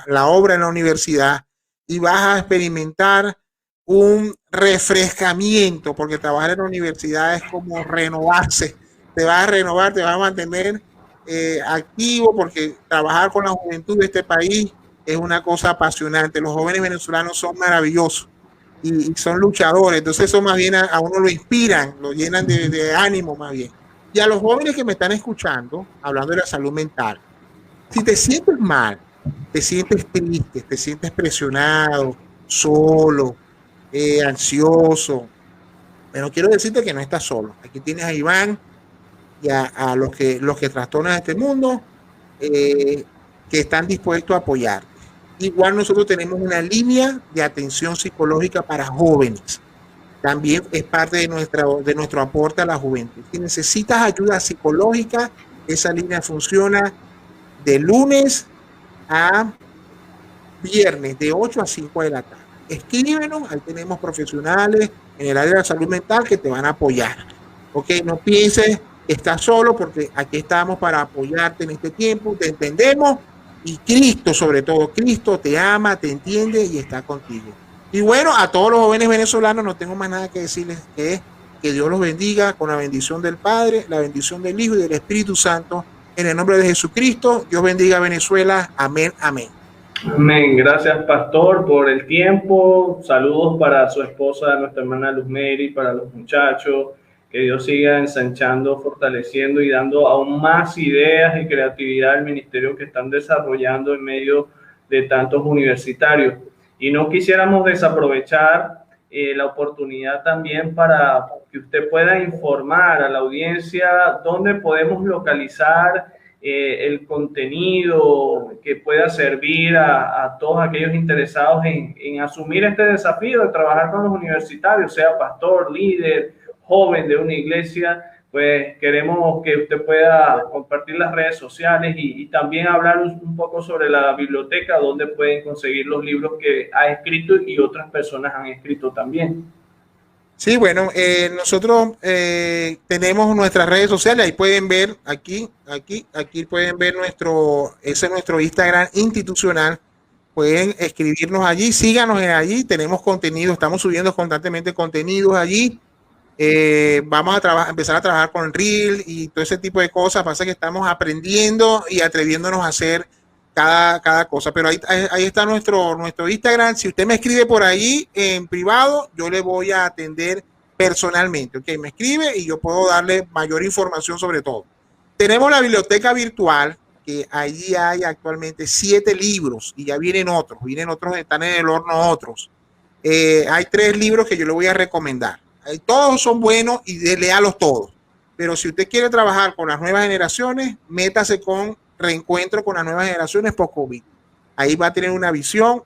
la obra en la universidad y vas a experimentar un refrescamiento, porque trabajar en la universidad es como renovarse. Te vas a renovar, te vas a mantener activo, porque trabajar con la juventud de este país es una cosa apasionante. Los jóvenes venezolanos son maravillosos y son luchadores, entonces eso más bien a uno lo inspiran, lo llenan de ánimo más bien. Y a los jóvenes que me están escuchando, hablando de la salud mental, si te sientes mal, te sientes triste, te sientes presionado, solo, ansioso, pero quiero decirte que no estás solo. Aquí tienes a Iván y a los que trastornan este mundo, que están dispuestos a apoyarte. Igual nosotros tenemos una línea de atención psicológica para jóvenes. También es parte de nuestro aporte a la juventud. Si necesitas ayuda psicológica, esa línea funciona de lunes a viernes, de 8 a 5 de la tarde. Escríbenos, ahí tenemos profesionales en el área de la salud mental que te van a apoyar. ¿Ok? No pienses que estás solo, porque aquí estamos para apoyarte en este tiempo, te entendemos, y Cristo, sobre todo, Cristo te ama, te entiende y está contigo. Y bueno, a todos los jóvenes venezolanos no tengo más nada que decirles que Dios los bendiga con la bendición del Padre, la bendición del Hijo y del Espíritu Santo. En el nombre de Jesucristo, Dios bendiga a Venezuela. Amén, amén. Amén. Gracias, pastor, por el tiempo. Saludos para su esposa, nuestra hermana Luz Mary, para los muchachos. Que Dios siga ensanchando, fortaleciendo y dando aún más ideas y creatividad al ministerio que están desarrollando en medio de tantos universitarios. Y no quisiéramos desaprovechar la oportunidad también para que usted pueda informar a la audiencia dónde podemos localizar el contenido que pueda servir a todos aquellos interesados en asumir este desafío de trabajar con los universitarios, sea pastor, líder, joven de una iglesia. Pues queremos que usted pueda compartir las redes sociales y también hablar un poco sobre la biblioteca, donde pueden conseguir los libros que ha escrito y otras personas han escrito también. Sí, bueno, nosotros tenemos nuestras redes sociales, ahí pueden ver, aquí pueden ver ese es nuestro Instagram institucional, pueden escribirnos allí, síganos allí, tenemos contenido, estamos subiendo constantemente contenidos allí, vamos a empezar a trabajar con Reel y todo ese tipo de cosas, pasa que estamos aprendiendo y atreviéndonos a hacer cada cosa, pero ahí está nuestro Instagram. Si usted me escribe por ahí en privado, yo le voy a atender personalmente, ok, me escribe y yo puedo darle mayor información sobre todo. Tenemos la biblioteca virtual, que allí hay actualmente 7 libros y ya vienen otros, están en el horno otros. Hay 3 libros que yo le voy a recomendar. Todos son buenos y léalos todos. Pero si usted quiere trabajar con las nuevas generaciones, métase con Reencuentro con las Nuevas Generaciones post-COVID. Ahí va a tener una visión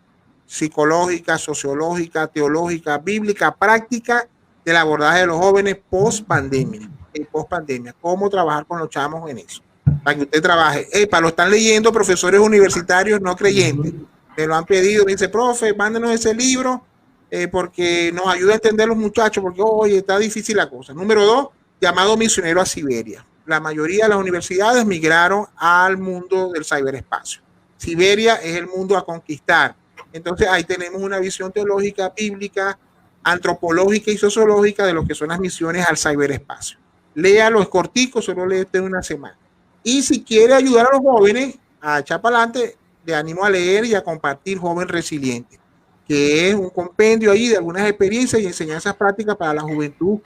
psicológica, sociológica, teológica, bíblica, práctica del abordaje de los jóvenes post-pandemia. Cómo trabajar con los chamos en eso. Para que usted trabaje. Lo están leyendo profesores universitarios no creyentes. Me lo han pedido. Me dice, profe, mándenos ese libro porque nos ayuda a entender los muchachos, porque oye, está difícil la cosa. Número 2, llamado Misionero a Siberia. La mayoría de las universidades migraron al mundo del ciberespacio. Siberia es el mundo a conquistar. Entonces ahí tenemos una visión teológica, bíblica, antropológica y sociológica de lo que son las misiones al ciberespacio. Léalo, es cortico, solo léete en una semana. Y si quiere ayudar a los jóvenes a echar para adelante, le animo a leer y a compartir Joven Resiliente, que es un compendio ahí de algunas experiencias y enseñanzas prácticas para la juventud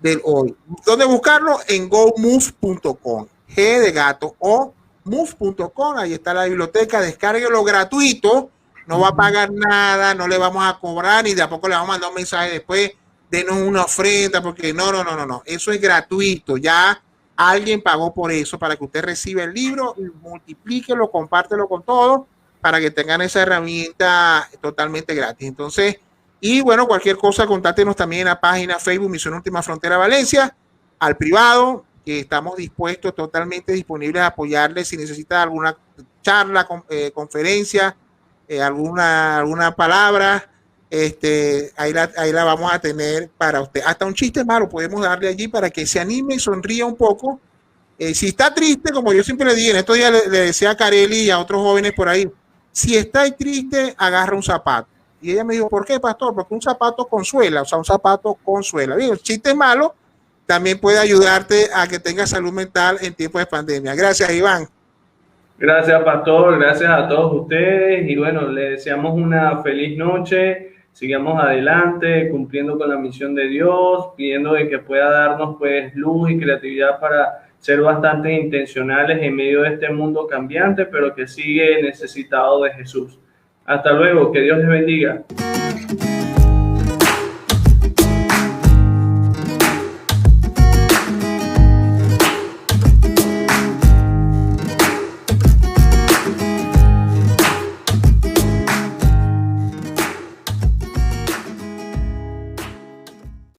del hoy. ¿Dónde buscarlo? En gomove.com. G de gato o move.com. Ahí está la biblioteca. Descárguelo gratuito. No va a pagar nada. No le vamos a cobrar ni tampoco le vamos a mandar un mensaje después. Denos una ofrenda porque no. Eso es gratuito. Ya alguien pagó por eso para que usted reciba el libro, multiplíquelo, compártelo con todos para que tengan esa herramienta totalmente gratis. Entonces, y bueno, cualquier cosa, contáctenos también en la página Facebook Misión Última Frontera Valencia, al privado, que estamos dispuestos, totalmente disponibles a apoyarles si necesita alguna charla, conferencia, alguna palabra, ahí la vamos a tener para usted. Hasta un chiste malo podemos darle allí para que se anime y sonría un poco. Si está triste, como yo siempre le dije, en estos días le decía a Carely y a otros jóvenes por ahí, si está triste, agarra un zapato. Y ella me dijo, ¿por qué, pastor? Porque un zapato consuela, o sea, un zapato consuela. Bien, el chiste malo también puede ayudarte a que tengas salud mental en tiempos de pandemia. Gracias, Iván. Gracias, pastor. Gracias a todos ustedes. Y bueno, les deseamos una feliz noche. Sigamos adelante, cumpliendo con la misión de Dios, pidiendo de que pueda darnos pues luz y creatividad para ser bastante intencionales en medio de este mundo cambiante, pero que sigue necesitado de Jesús. Hasta luego, que Dios les bendiga.